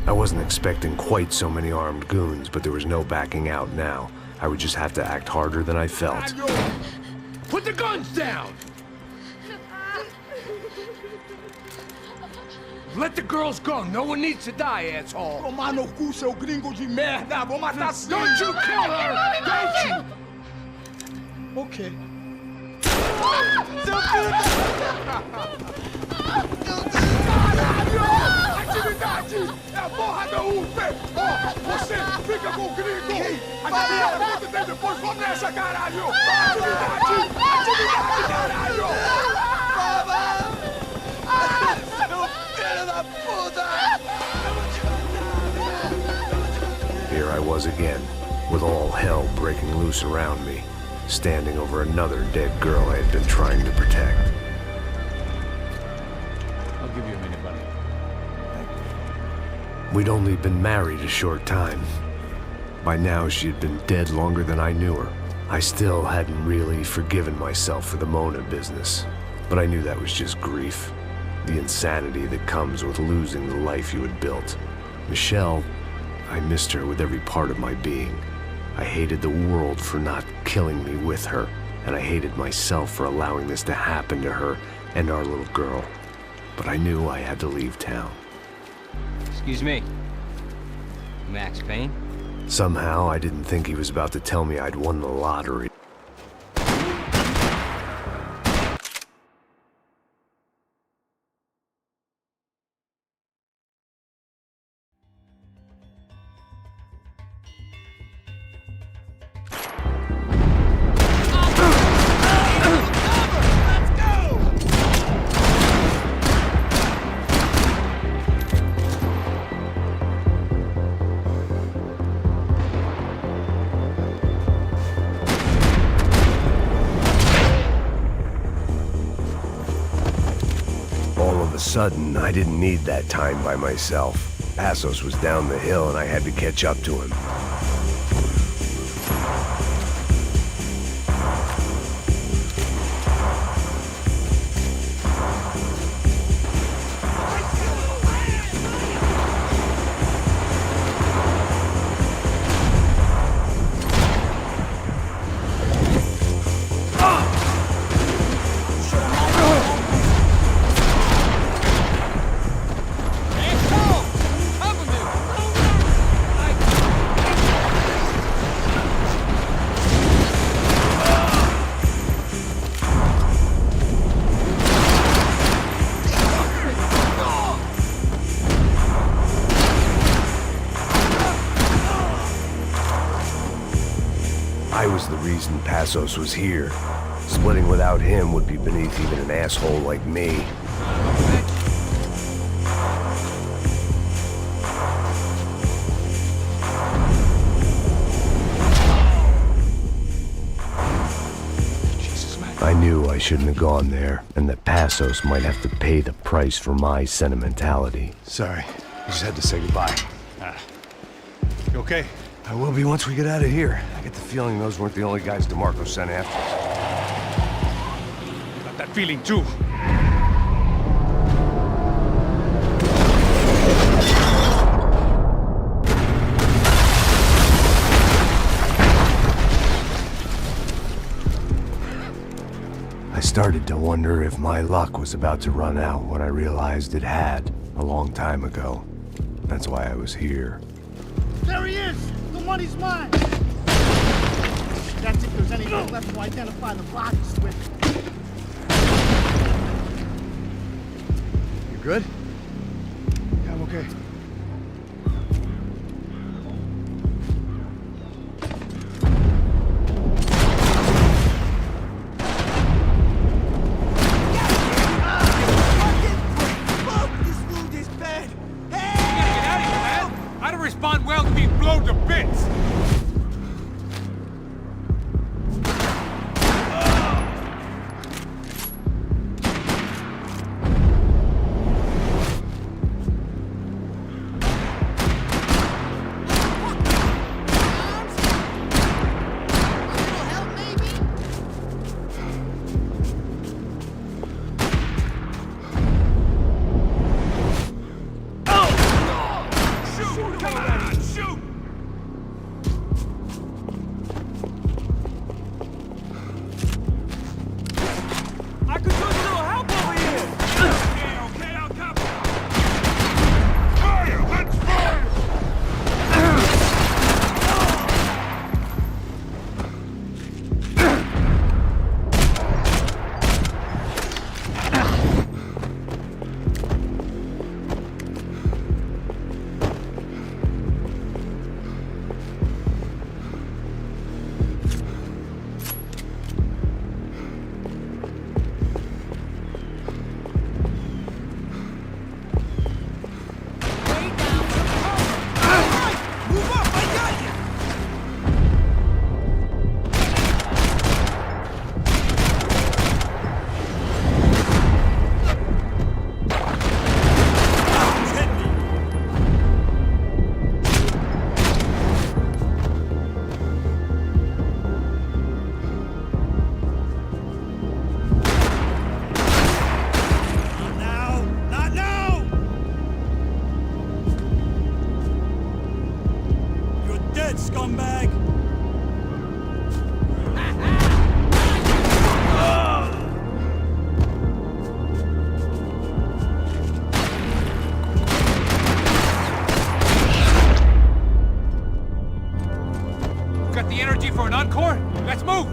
I wasn't expecting quite so many armed goons, but there was no backing out now. I would just have to act harder than I felt. Put the guns down! Let the girls go. No one needs to die, asshole. Tomar no cu, seu gringo de merda! Vou matar sim! Don't you kill her! Don't you! Ok. Caralho! Atividade! É a porra da UP! Ó, você fica com o gringo! A galera conta dele depois, vamos nessa, caralho! Atividade! Atividade, caralho! Here I was again, with all hell breaking loose around me, standing over another dead girl I had been trying to protect. I'll give you a minute, buddy. We'd only been married a short time. By now, she had been dead longer than I knew her. I still hadn't really forgiven myself for the Mona business, but I knew that was just grief. The insanity that comes with losing the life you had built. Michelle, I missed her with every part of my being. I hated the world for not killing me with her, and I hated myself for allowing this to happen to her and our little girl. But I knew I had to leave town. Excuse me. Max Payne? Somehow, I didn't think he was about to tell me I'd won the lottery. Sudden, I didn't need that time by myself. ASUS was down the hill and I had to catch up to him. I was the reason Passos was here. Splitting without him would be beneath even an asshole like me. I knew I shouldn't have gone there, and that Passos might have to pay the price for my sentimentality. Sorry, I just had to say goodbye. You okay? I will be once we get out of here. I get the feeling those weren't the only guys DeMarco sent after us. Got that feeling too. I started to wonder if my luck was about to run out when I realized it had, a long time ago. That's why I was here. There he is! The money's mine! That's if there's anything left to identify the bodies with. You good? Yeah, I'm okay. be blown to bits! For an encore? Let's move!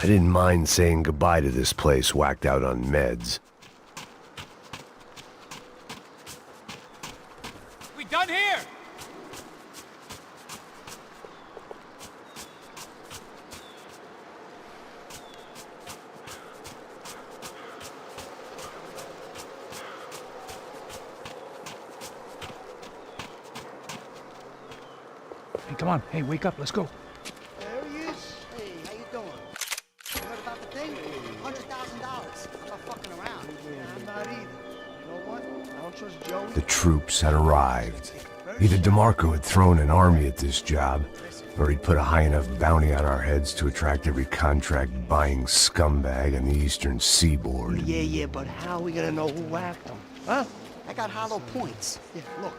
I didn't mind saying goodbye to this place whacked out on meds. We done here! Hey, come on. Hey, wake up. Let's go. There he is. Hey, how you doing? You heard about the thing? $100,000. I'm not fucking around. Yeah, I'm not either. You know what? I don't trust Joey. The troops had arrived. Either DeMarco had thrown an army at this job, or he'd put a high enough bounty on our heads to attract every contract-buying scumbag on the eastern seaboard. Yeah, but how are we gonna know who whacked him? Huh? I got hollow points. Yeah, look.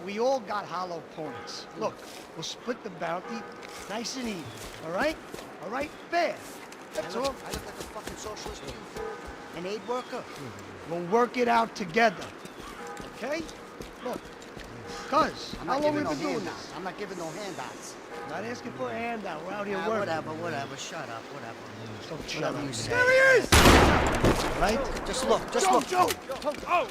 We all got hollow points. Look, we'll split the bounty nice and even, all right? All right? Fair. That's all. I look like a fucking socialist to you, fool. An aid worker? We'll work it out together, okay? Look, cuz, how long have we been doing this? I'm not giving no handouts. I'm not asking for a handout. We're out here working. Whatever. Shut up, whatever. Don't shut up. There he is! All right? Just look, Joe! Oh!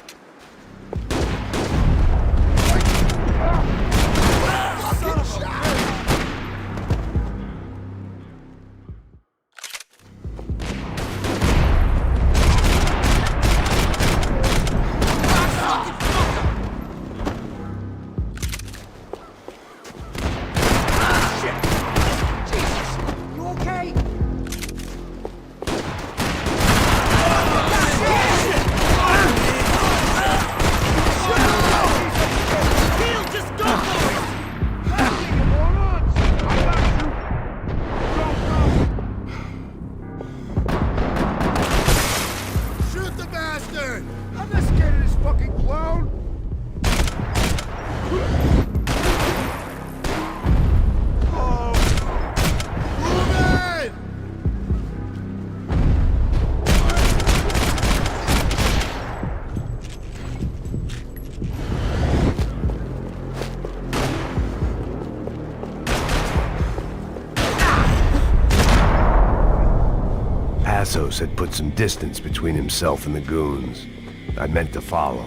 ASUS had put some distance between himself and the goons. I meant to follow.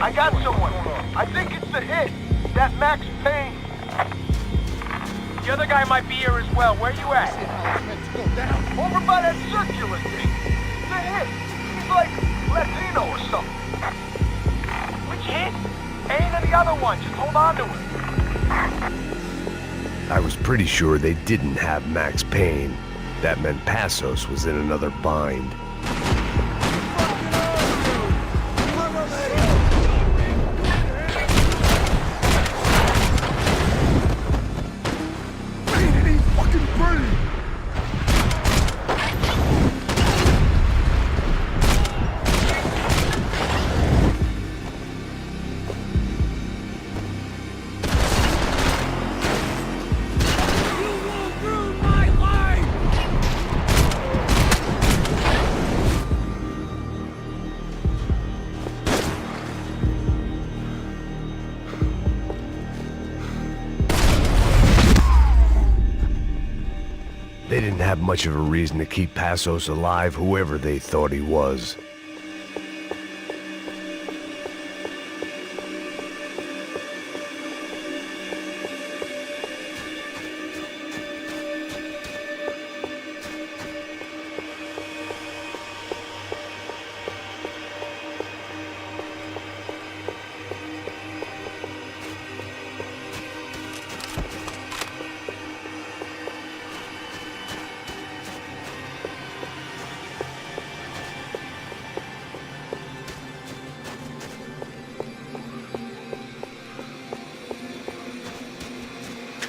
I got someone. I think it's the hit. That Max Payne. The other guy might be here as well. Where you at? Go down. Over by that circular thing. The hit. He's like Latino or something. Which hit? Payne or the other one? Just hold on to it. I was pretty sure they didn't have Max Payne. That meant Passos was in another bind. They didn't have much of a reason to keep Passos alive, whoever they thought he was.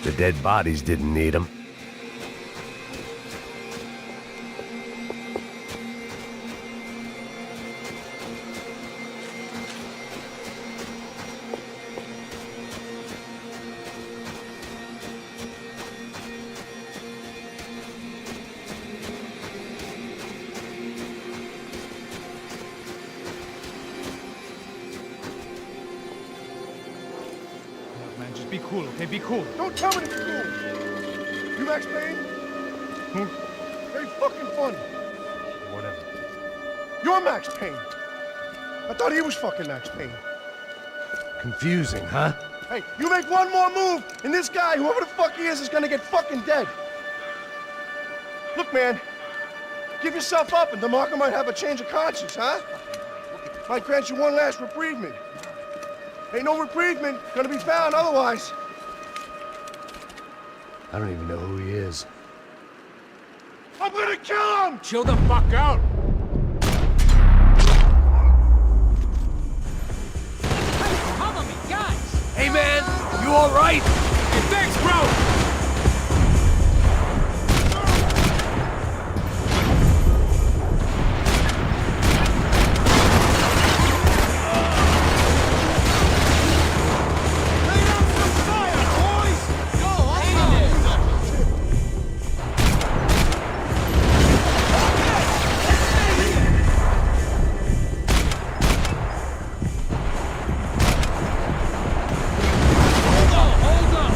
The dead bodies didn't need him. Be cool, okay? Be cool. Don't tell me to be cool. You Max Payne? Who? Very fucking funny. Whatever. You're Max Payne. I thought he was fucking Max Payne. Confusing, huh? Hey, you make one more move, and this guy, whoever the fuck he is gonna get fucking dead. Look, man. Give yourself up, and DeMarco might have a change of conscience, huh? Might grant you one last reprievement. Ain't no reprievement gonna be found otherwise. I don't even know who he is. I'm gonna kill him! Chill the fuck out! Cover me, guys! Hey, man, you all right? Hey, thanks, bro! Hold on!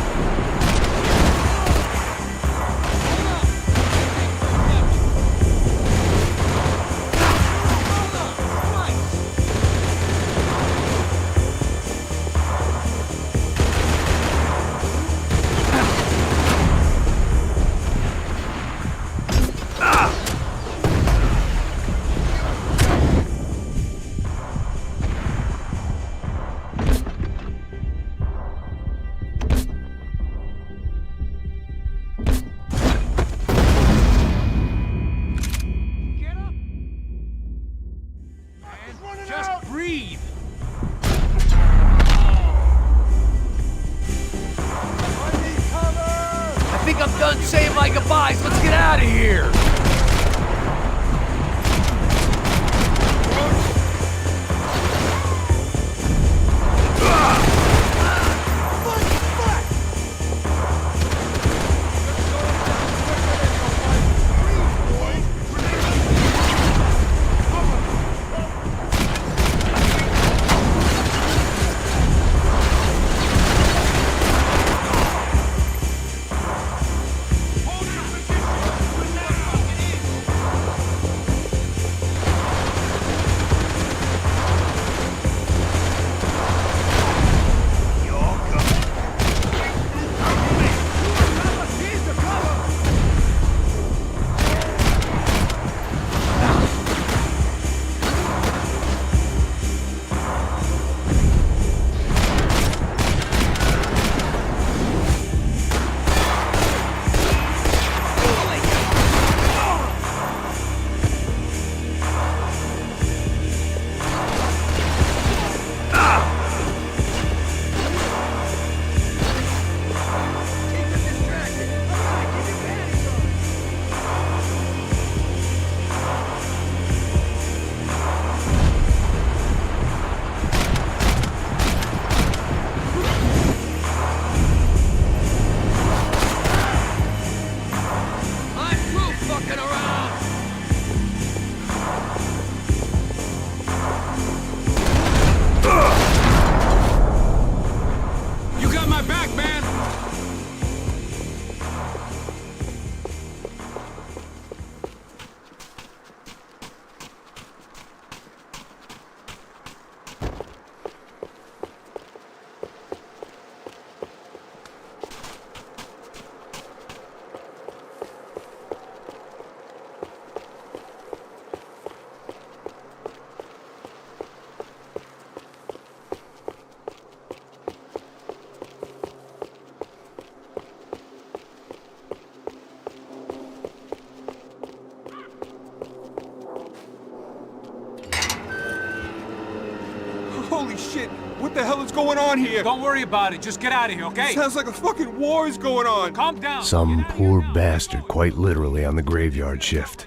shit. What the hell is going on here? Don't worry about it. Just get out of here, okay? Sounds like a fucking war is going on. Calm down. Some poor bastard quite literally on the graveyard shift.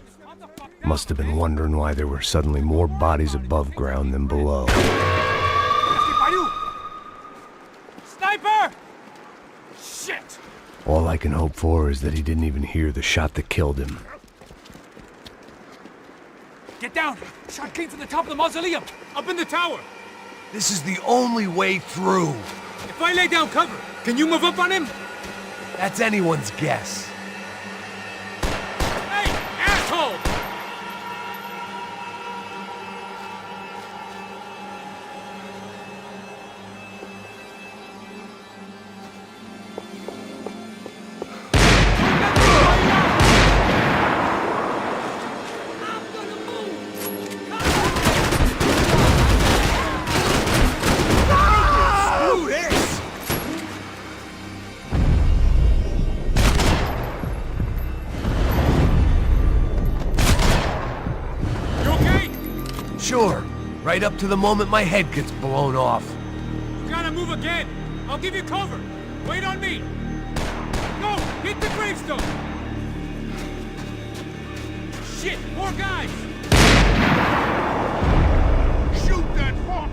Must have been wondering why there were suddenly more bodies above ground than below. Sniper! Shit! All I can hope for is that he didn't even hear the shot that killed him. Get down! Shot came from the top of the mausoleum! Up in the tower! This is the only way through. If I lay down cover, can you move up on him? That's anyone's guess. Hey, asshole! Sure. Right up to the moment my head gets blown off. You gotta move again. I'll give you cover. Wait on me. Go! Hit the gravestone! Shit! More guys! Shoot that fuck!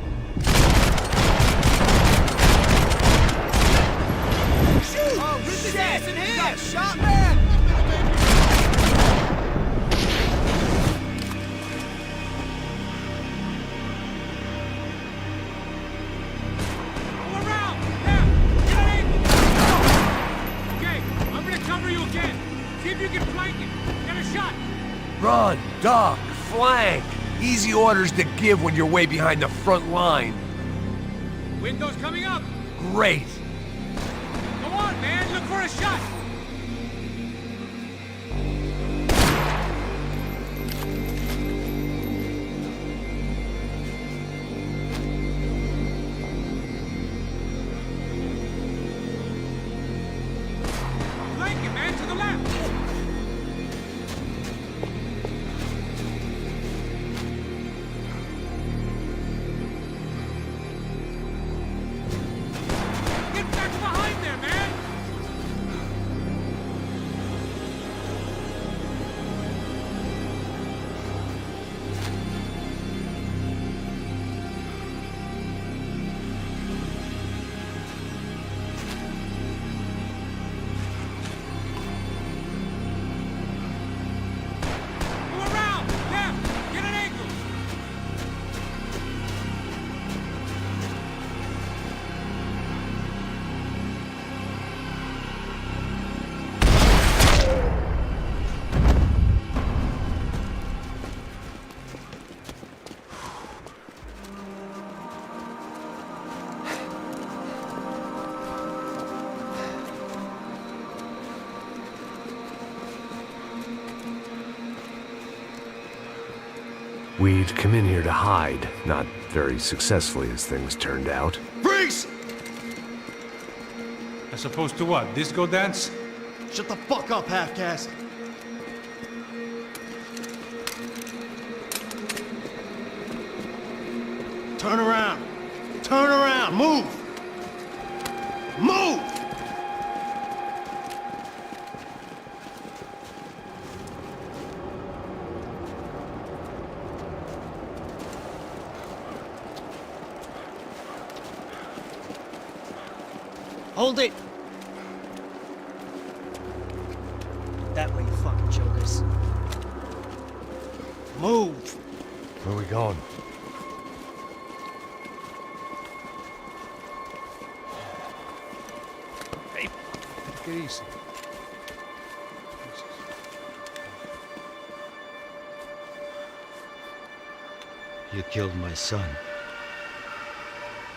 Shoot! Oh, rip his ass in half! Shot, man! Run, duck, flank. Easy orders to give when you're way behind the front line. Windows coming up. Great. Go on, man. Look for a shot. Flank it, man. To the left. We'd come in here to hide, not very successfully as things turned out. Freeze! As opposed to what? Disco dance? Shut the fuck up, half-caste. Turn around. Turn around. Move. Move! Hold it! That way, you fucking jokers. Move! Where are we going? Hey, take it easy. You killed my son.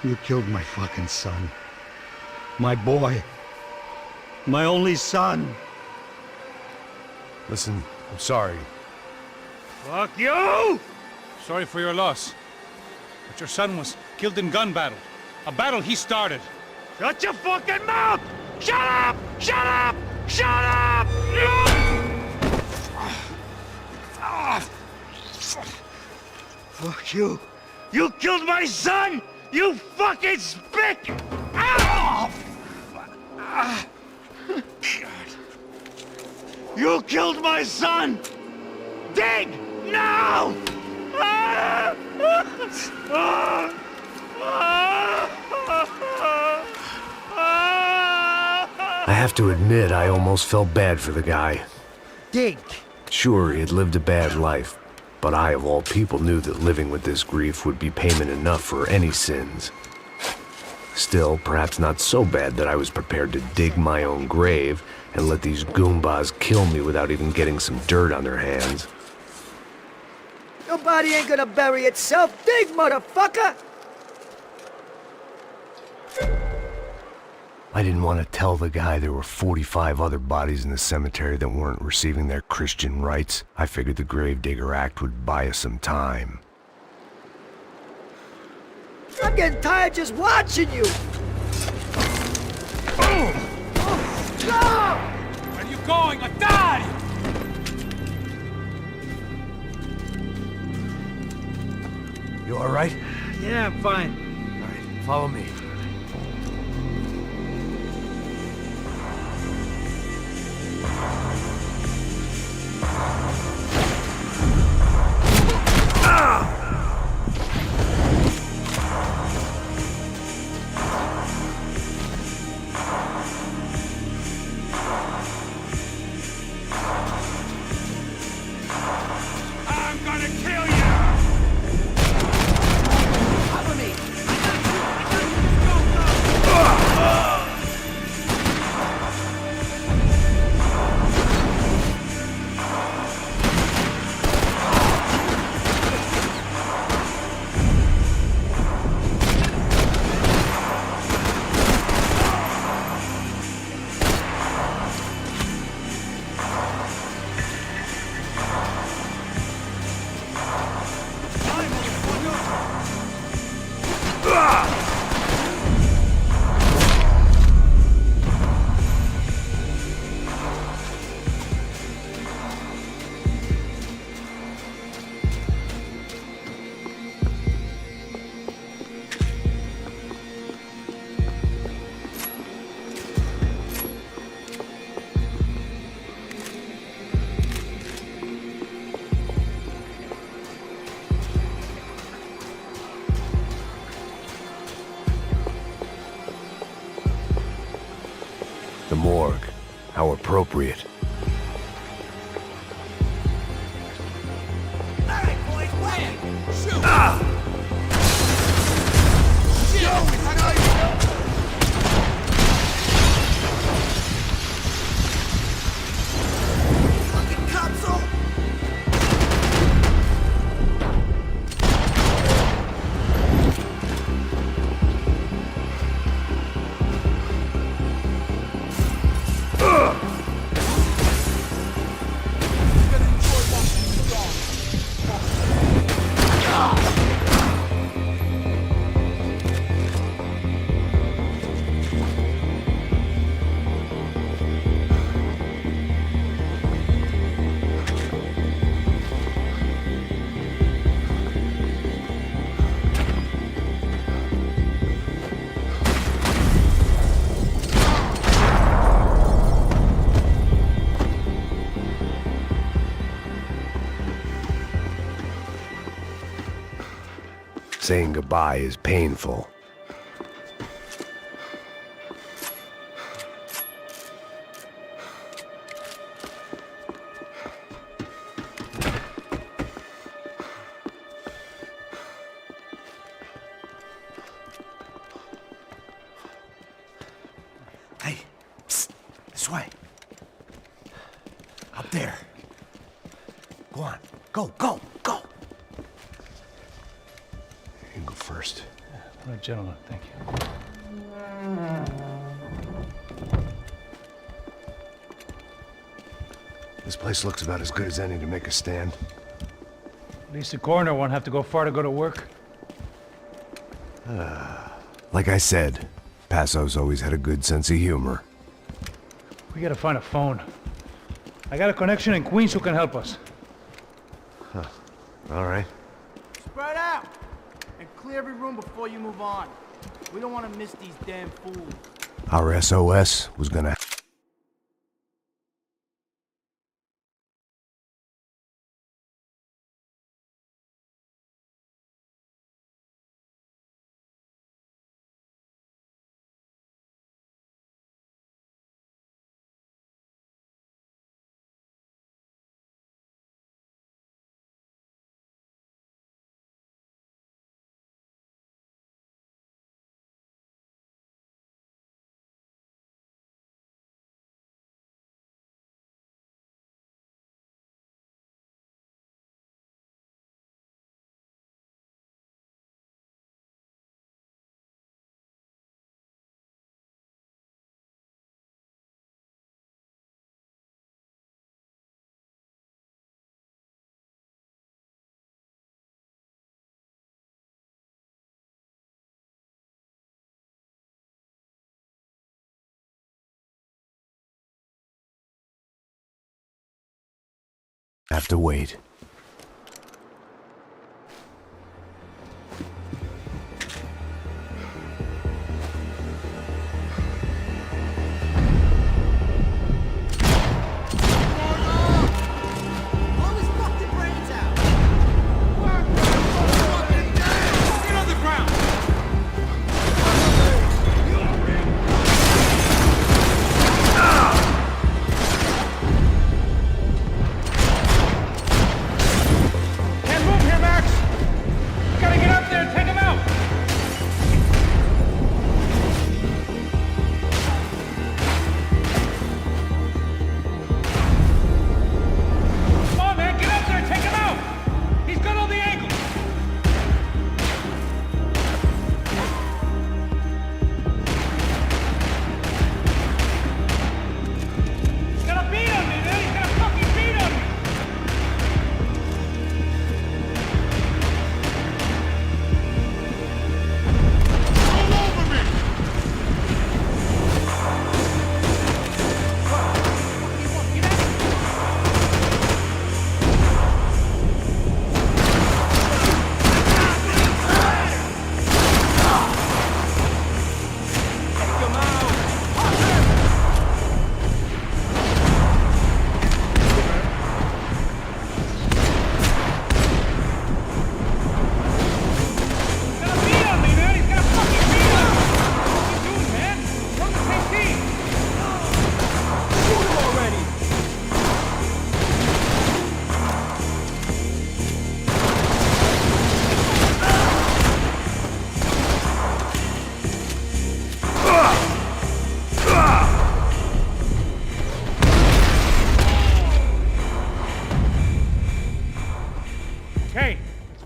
You killed my fucking son. My boy. My only son. Listen, I'm sorry. Fuck you! Sorry for your loss. But your son was killed in gun battle. A battle he started. Shut your fucking mouth! Shut up! Shut up! Shut up! Fuck you. You killed my son! You fucking spick! Ow! You killed my son! Dig! Now! I have to admit, I almost felt bad for the guy. Dig. Sure, he had lived a bad life, but I, of all people, knew that living with this grief would be payment enough for any sins. Still, perhaps not so bad that I was prepared to dig my own grave and let these goombas kill me without even getting some dirt on their hands. Your body ain't gonna bury itself. Dig, motherfucker! I didn't want to tell the guy there were 45 other bodies in the cemetery that weren't receiving their Christian rites. I figured the Gravedigger Act would buy us some time. I'm getting tired just watching you! Where are you going? I died! You all right? Yeah, I'm fine. All right, follow me. I'm gonna kill you! Cover me! The morgue. How appropriate. Saying goodbye is painful. Hey, psst, this way. Up there. Go on, go, go, go. You go first. All right, gentlemen, thank you. This place looks about as good as any to make a stand. At least the coroner won't have to go far to go to work. Like I said, Passo's always had a good sense of humor. We gotta find a phone. I got a connection in Queens who can help us. All right. Spread out and clear every room before you move on. We don't want to miss these damn fools. Our SOS was gonna... have to wait.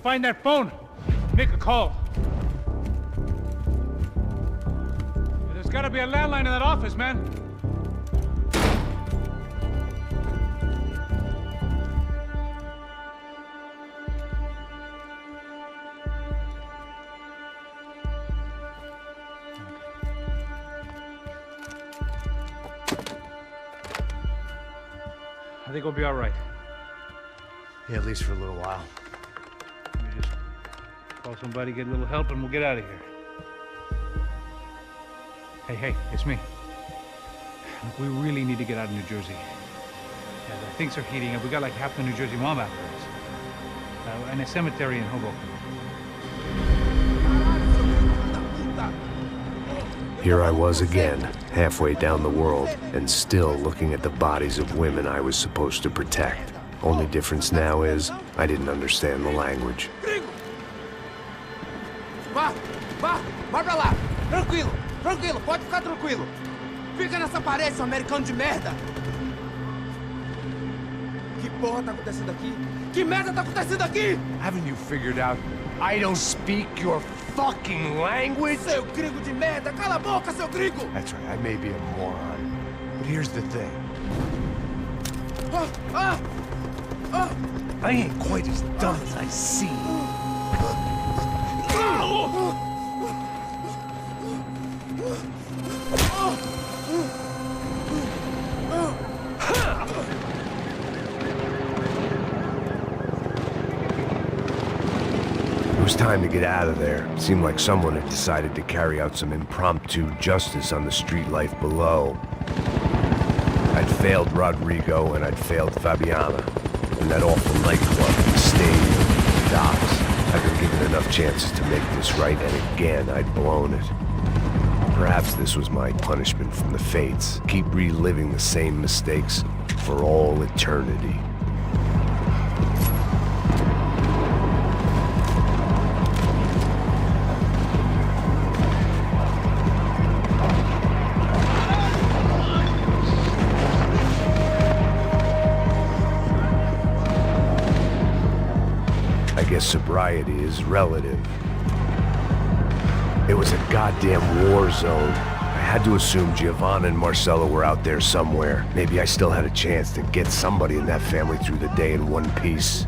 Find that phone. Make a call. There's gotta be a landline in that office, man. I think we'll be all right. Yeah, at least for a little while. We just call somebody, get a little help, and we'll get out of here. Hey, it's me. Look, we really need to get out of New Jersey. Things are heating up. We got like half the New Jersey mob after us. And a cemetery in Hoboken. Here I was again, halfway down the world, and still looking at the bodies of women I was supposed to protect. Only difference now is, I didn't understand the language. Vai pra lá! Tranquilo, pode ficar tranquilo! Fica nessa parede, seu americano de merda! Que porra tá acontecendo aqui? Que merda tá acontecendo aqui? Haven't you figured out I don't speak your fucking language? Seu gringo de merda! Cala a boca, seu gringo! That's right, I may be a moron, but here's the thing. I ain't quite as dumb as I seem. It was time to get out of there. It seemed like someone had decided to carry out some impromptu justice on the street life below. I'd failed Rodrigo and I'd failed Fabiana. In that awful nightclub, the stadium, the docks. I'd been given enough chances to make this right, and again, I'd blown it. Perhaps this was my punishment from the fates. Keep reliving the same mistakes for all eternity. I guess sobriety is relative. It was a goddamn war zone. I had to assume Giovanna and Marcelo were out there somewhere. Maybe I still had a chance to get somebody in that family through the day in one piece.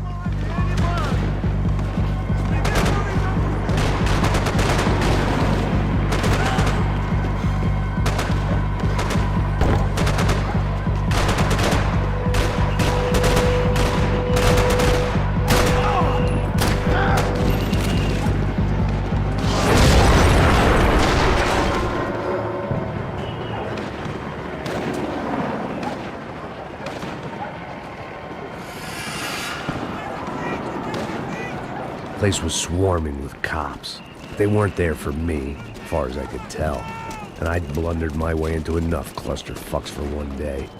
The place was swarming with cops. They weren't there for me, as far as I could tell. And I'd blundered my way into enough clusterfucks for one day.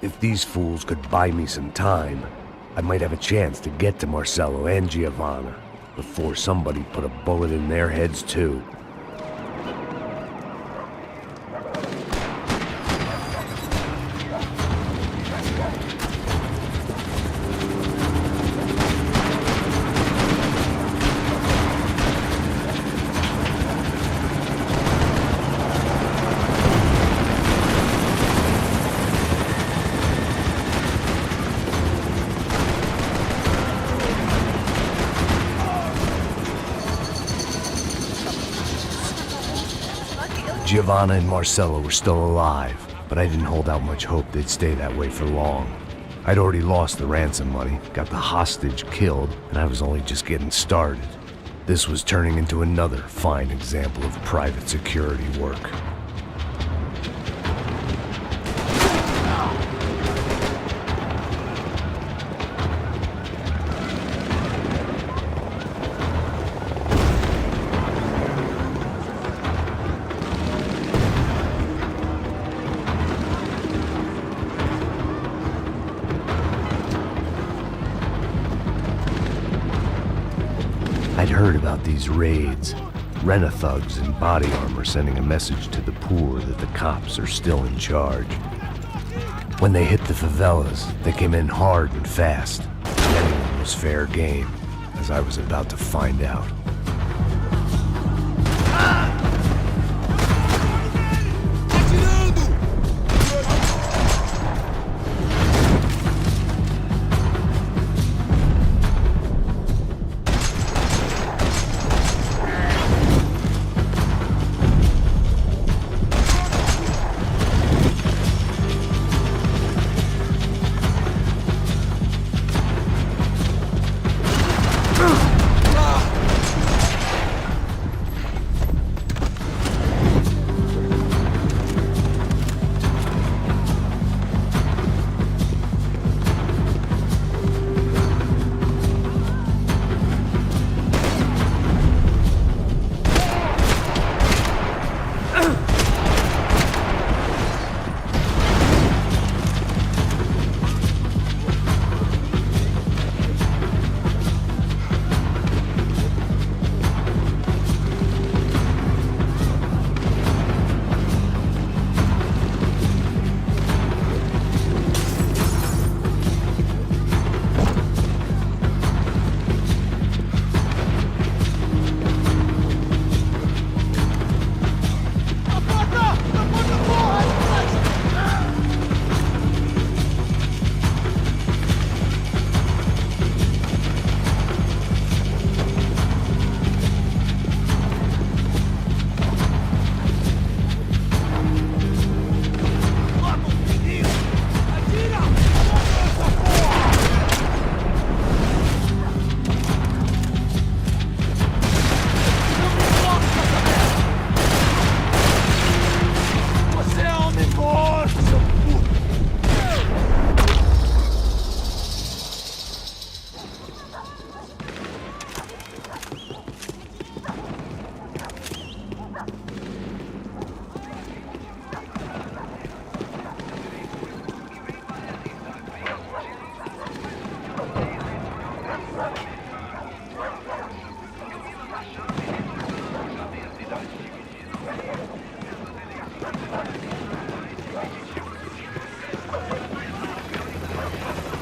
If these fools could buy me some time, I might have a chance to get to Marcelo and Giovanna before somebody put a bullet in their heads too. Giovanna and Marcelo were still alive, but I didn't hold out much hope they'd stay that way for long. I'd already lost the ransom money, got the hostage killed, and I was only just getting started. This was turning into another fine example of private security work. I'd heard about these raids. Rent-a-thugs in body armor sending a message to the poor that the cops are still in charge. When they hit the favelas, they came in hard and fast. Anyone was fair game, as I was about to find out.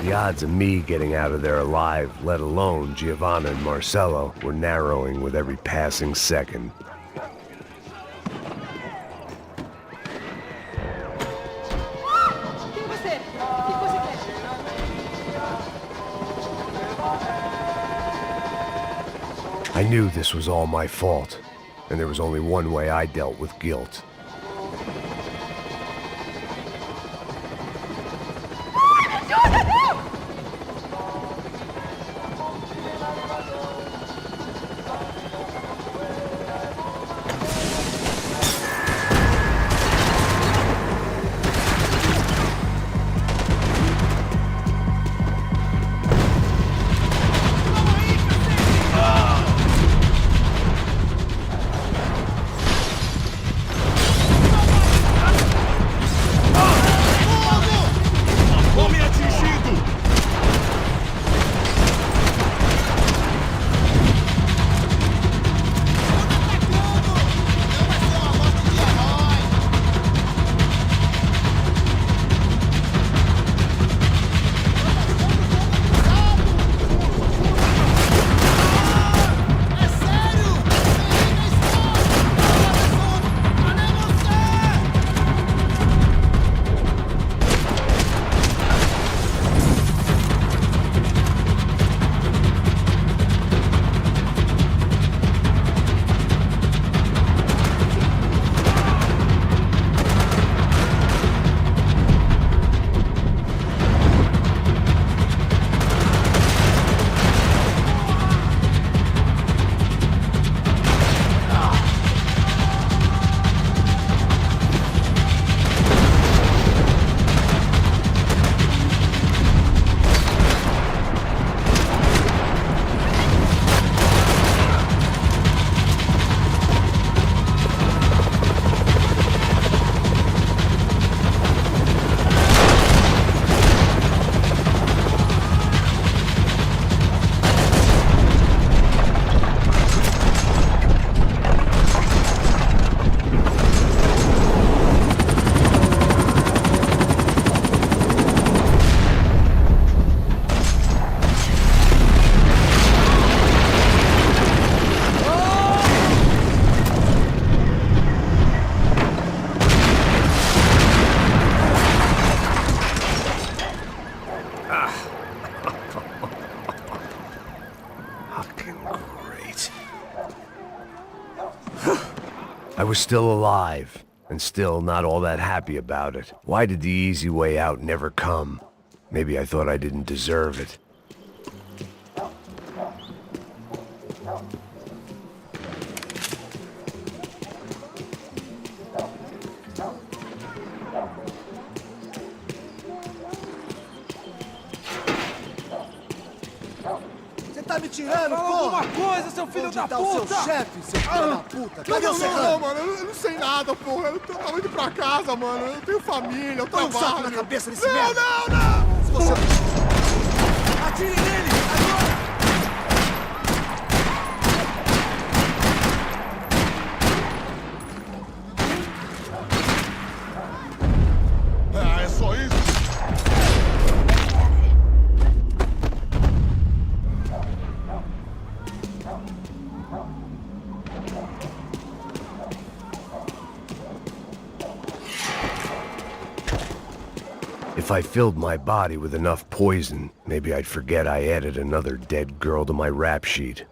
The odds of me getting out of there alive, let alone Giovanna and Marcello, were narrowing with every passing second. Quem você é? O que você quer? I knew this was all my fault, and there was only one way I dealt with guilt. I was still alive, and still not all that happy about it. Why did the easy way out never come? Maybe I thought I didn't deserve it. Você tá me tirando, Fala porra? alguma coisa, seu filho da Onde tá puta! o seu chefe, seu filho da puta? Cadê o Não, Serrano? mano, eu não sei nada, porra. Eu tava indo pra casa, mano. Eu tenho família, eu Põe um trabalho. saco na cabeça desse Não, merda! não! Se você... Atire nele! Agora! É só isso? If I filled my body with enough poison, maybe I'd forget I added another dead girl to my rap sheet.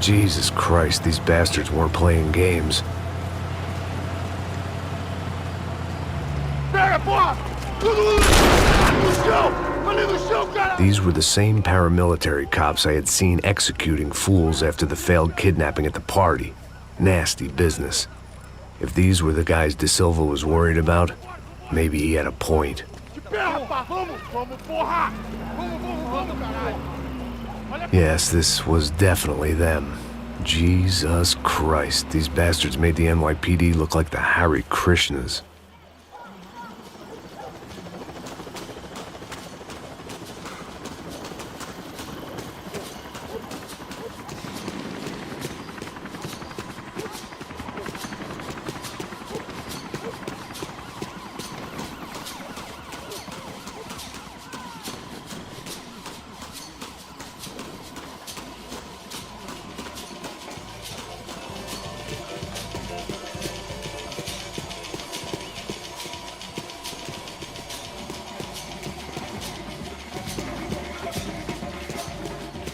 Jesus Christ, these bastards weren't playing games. Pega, porra! Tudo no chão! These were the same paramilitary cops I had seen executing fools after the failed kidnapping at the party. Nasty business. If these were the guys De Silva was worried about, maybe he had a point. Yes, this was definitely them. Jesus Christ, these bastards made the NYPD look like the Hare Krishnas.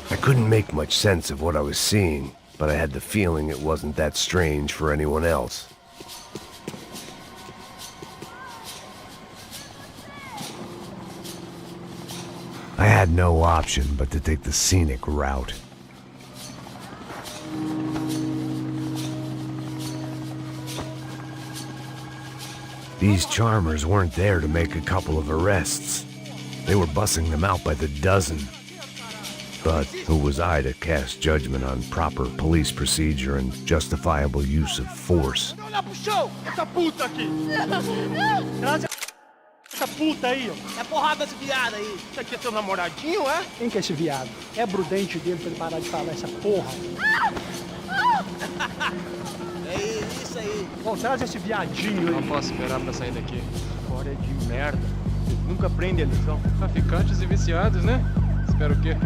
I couldn't make much sense of what I was seeing, but I had the feeling it wasn't that strange for anyone else. I had no option but to take the scenic route. These charmers weren't there to make a couple of arrests. They were bussing them out by the dozen. But who was I to cast judgment on proper police procedure and justifiable use of force? Olha pro chão, essa puta aqui! Traz essa puta aí, ó. É porrada desse viado aí. Isso aqui é seu namoradinho, é? Quem que é esse viado? Quebra o dente dele pra ele parar de falar essa porra. É isso aí. Bom, traz esse viadinho aí. Não posso esperar pra sair daqui. História de merda. Vocês nunca aprendem a lição. Traficantes e viciados, né? Espero o quê?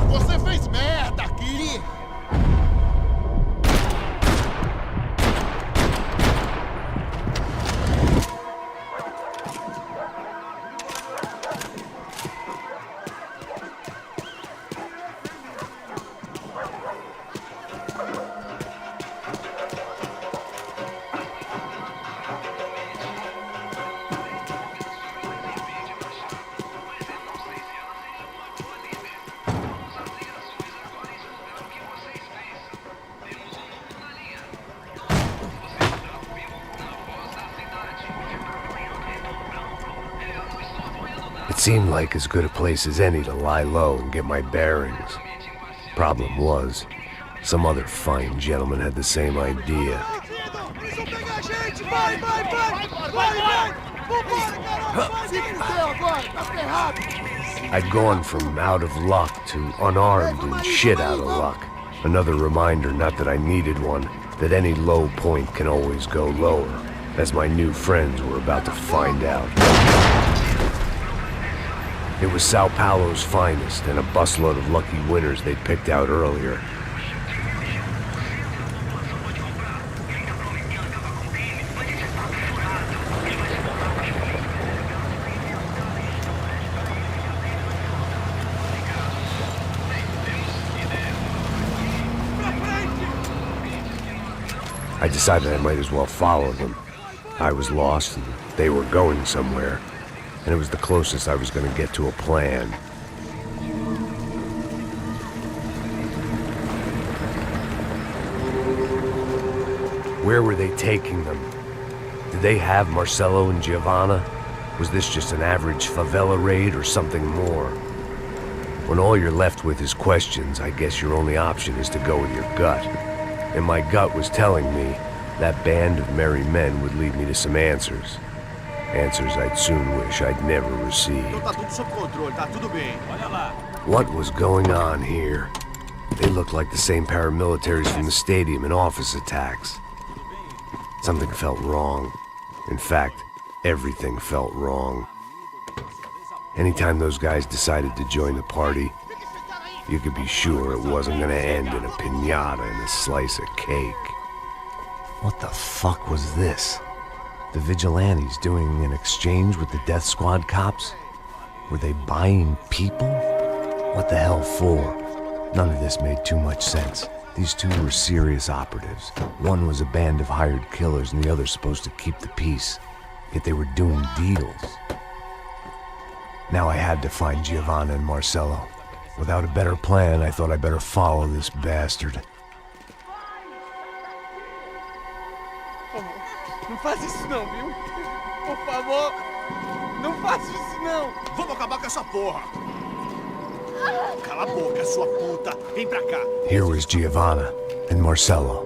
Você fez merda aqui! It seemed like as good a place as any to lie low and get my bearings. Problem was, some other fine gentleman had the same idea. I'd gone from out of luck to unarmed and shit out of luck. Another reminder, not that I needed one, that any low point can always go lower, as my new friends were about to find out. It was Sao Paulo's finest, and a busload of lucky winners they'd picked out earlier. I decided I might as well follow them. I was lost, and they were going somewhere, and it was the closest I was going to get to a plan. Where were they taking them? Did they have Marcelo and Giovanna? Was this just an average favela raid or something more? When all you're left with is questions, I guess your only option is to go with your gut. And my gut was telling me that band of merry men would lead me to some answers. Answers I'd soon wish I'd never received. What was going on here? They looked like the same paramilitaries from the stadium and office attacks. Something felt wrong. In fact, everything felt wrong. Anytime those guys decided to join the party, you could be sure it wasn't gonna end in a piñata and a slice of cake. What the fuck was this? The vigilantes doing an exchange with the death squad cops? Were they buying people? What the hell for? None of this made too much sense. These two were serious operatives. One was a band of hired killers and the other supposed to keep the peace. Yet they were doing deals. Now I had to find Giovanna and Marcelo. Without a better plan, I thought I better follow this bastard. Não faz isso não, viu? Por favor, não faça isso não. Vamos acabar com essa porra. Cala a boca, sua puta. Vem pra cá. Here was Giovanna and Marcelo.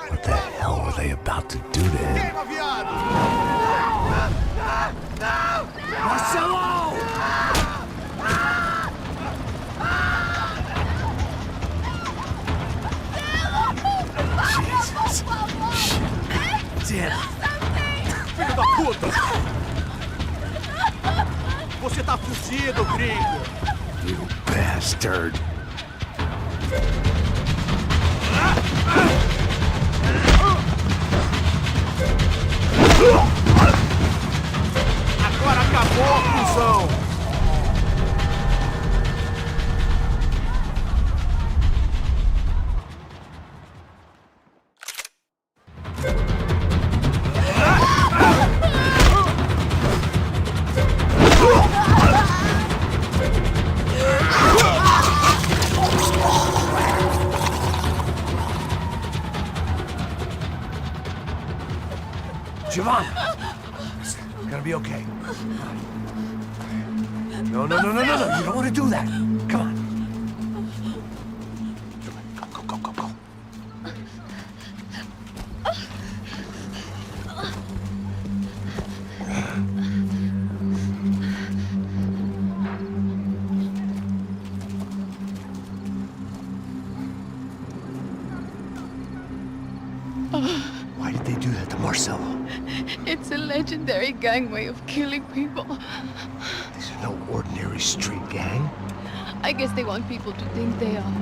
What the hell were they about to do to him? Marcelo! Jesus. Damn. Filho da puta! Você tá fugido, gringo! You bastard! Agora acabou a fusão! Giovanna! It's gonna be okay. No, no, no, no, no, no. You don't want to do that. Come on. Go, go, go, go. Why did they do that to Marcelo? It's a legendary gang way of killing people. These are no ordinary street gang. I guess they want people to think they are.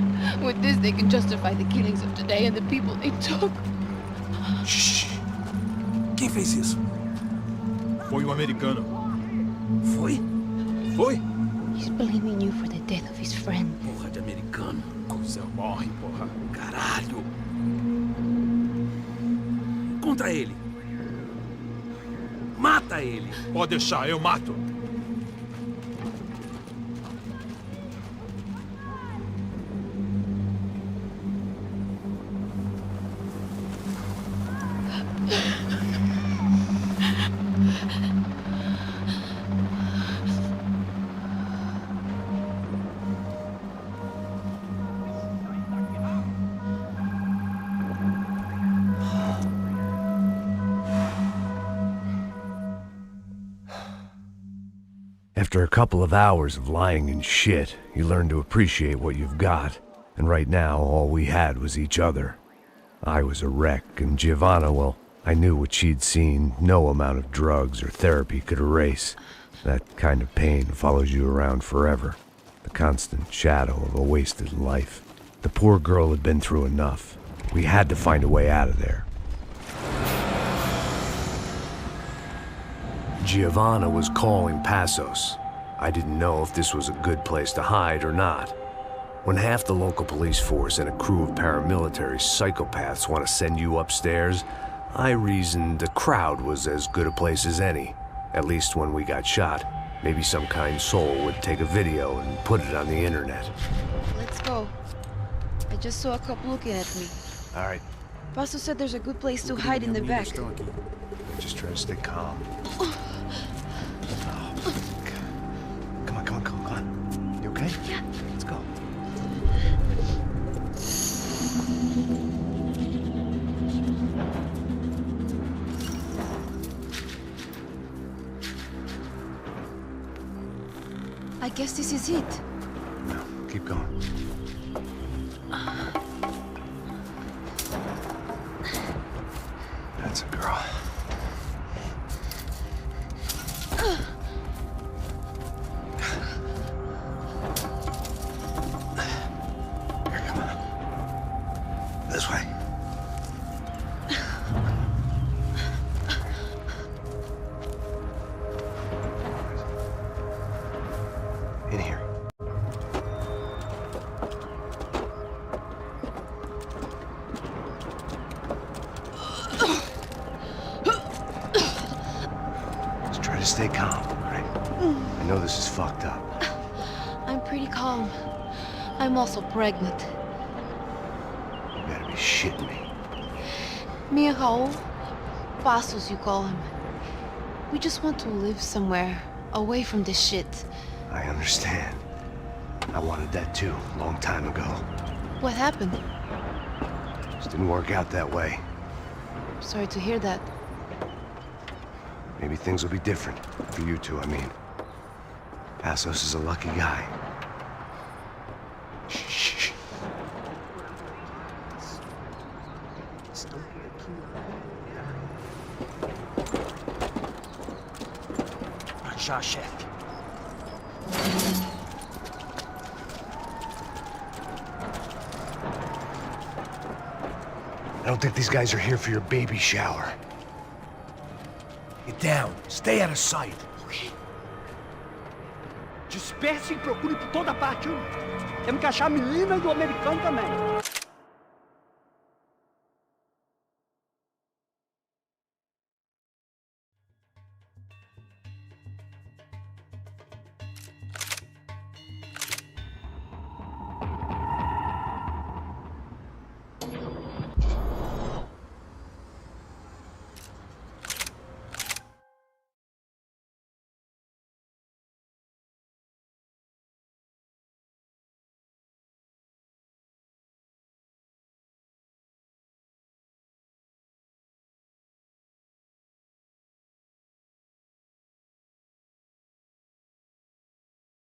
With this, they can justify the killings of today and the people they took. Shh. Quem fez isso? Foi americano. Foi? Foi? He's blaming you for the death of his friend. Porra de americano. Corsair morre, porra. Caralho. Contra ele. Mata ele. Pode deixar, eu mato. After a couple of hours of lying in shit, you learn to appreciate what you've got. And right now, all we had was each other. I was a wreck, and Giovanna, well, I knew what she'd seen no amount of drugs or therapy could erase. That kind of pain follows you around forever. The constant shadow of a wasted life. The poor girl had been through enough. We had to find a way out of there. Giovanna was calling Passos. I didn't know if this was a good place to hide or not. When half the local police force and a crew of paramilitary psychopaths want to send you upstairs, I reasoned the crowd was as good a place as any. At least when we got shot. Maybe some kind soul would take a video and put it on the internet. Let's go. I just saw a cop looking at me. All right, Paso said there's a good place to hide in the back. just try to stay calm. Oh, come on. You okay? Yeah. Let's go. I guess this is it. No, keep going. That's a girl. Here, come on. This way. In here. Just try to stay calm, all right? I know this is fucked up. I'm pretty calm. I'm also pregnant. You gotta be shitting me. Me and Raul, Pasos you call him. We just want to live somewhere, away from this shit. I understand. I wanted that too, a long time ago. What happened? Just didn't work out that way. Sorry to hear that. Maybe things will be different. For you two, I mean. Assos is a lucky guy. Shh. Já, chefe. I don't think these guys are here for your baby shower. Get down. Stay out of sight. Ok. Disperse e procure por toda parte. Temos que achar a menina e o americano também.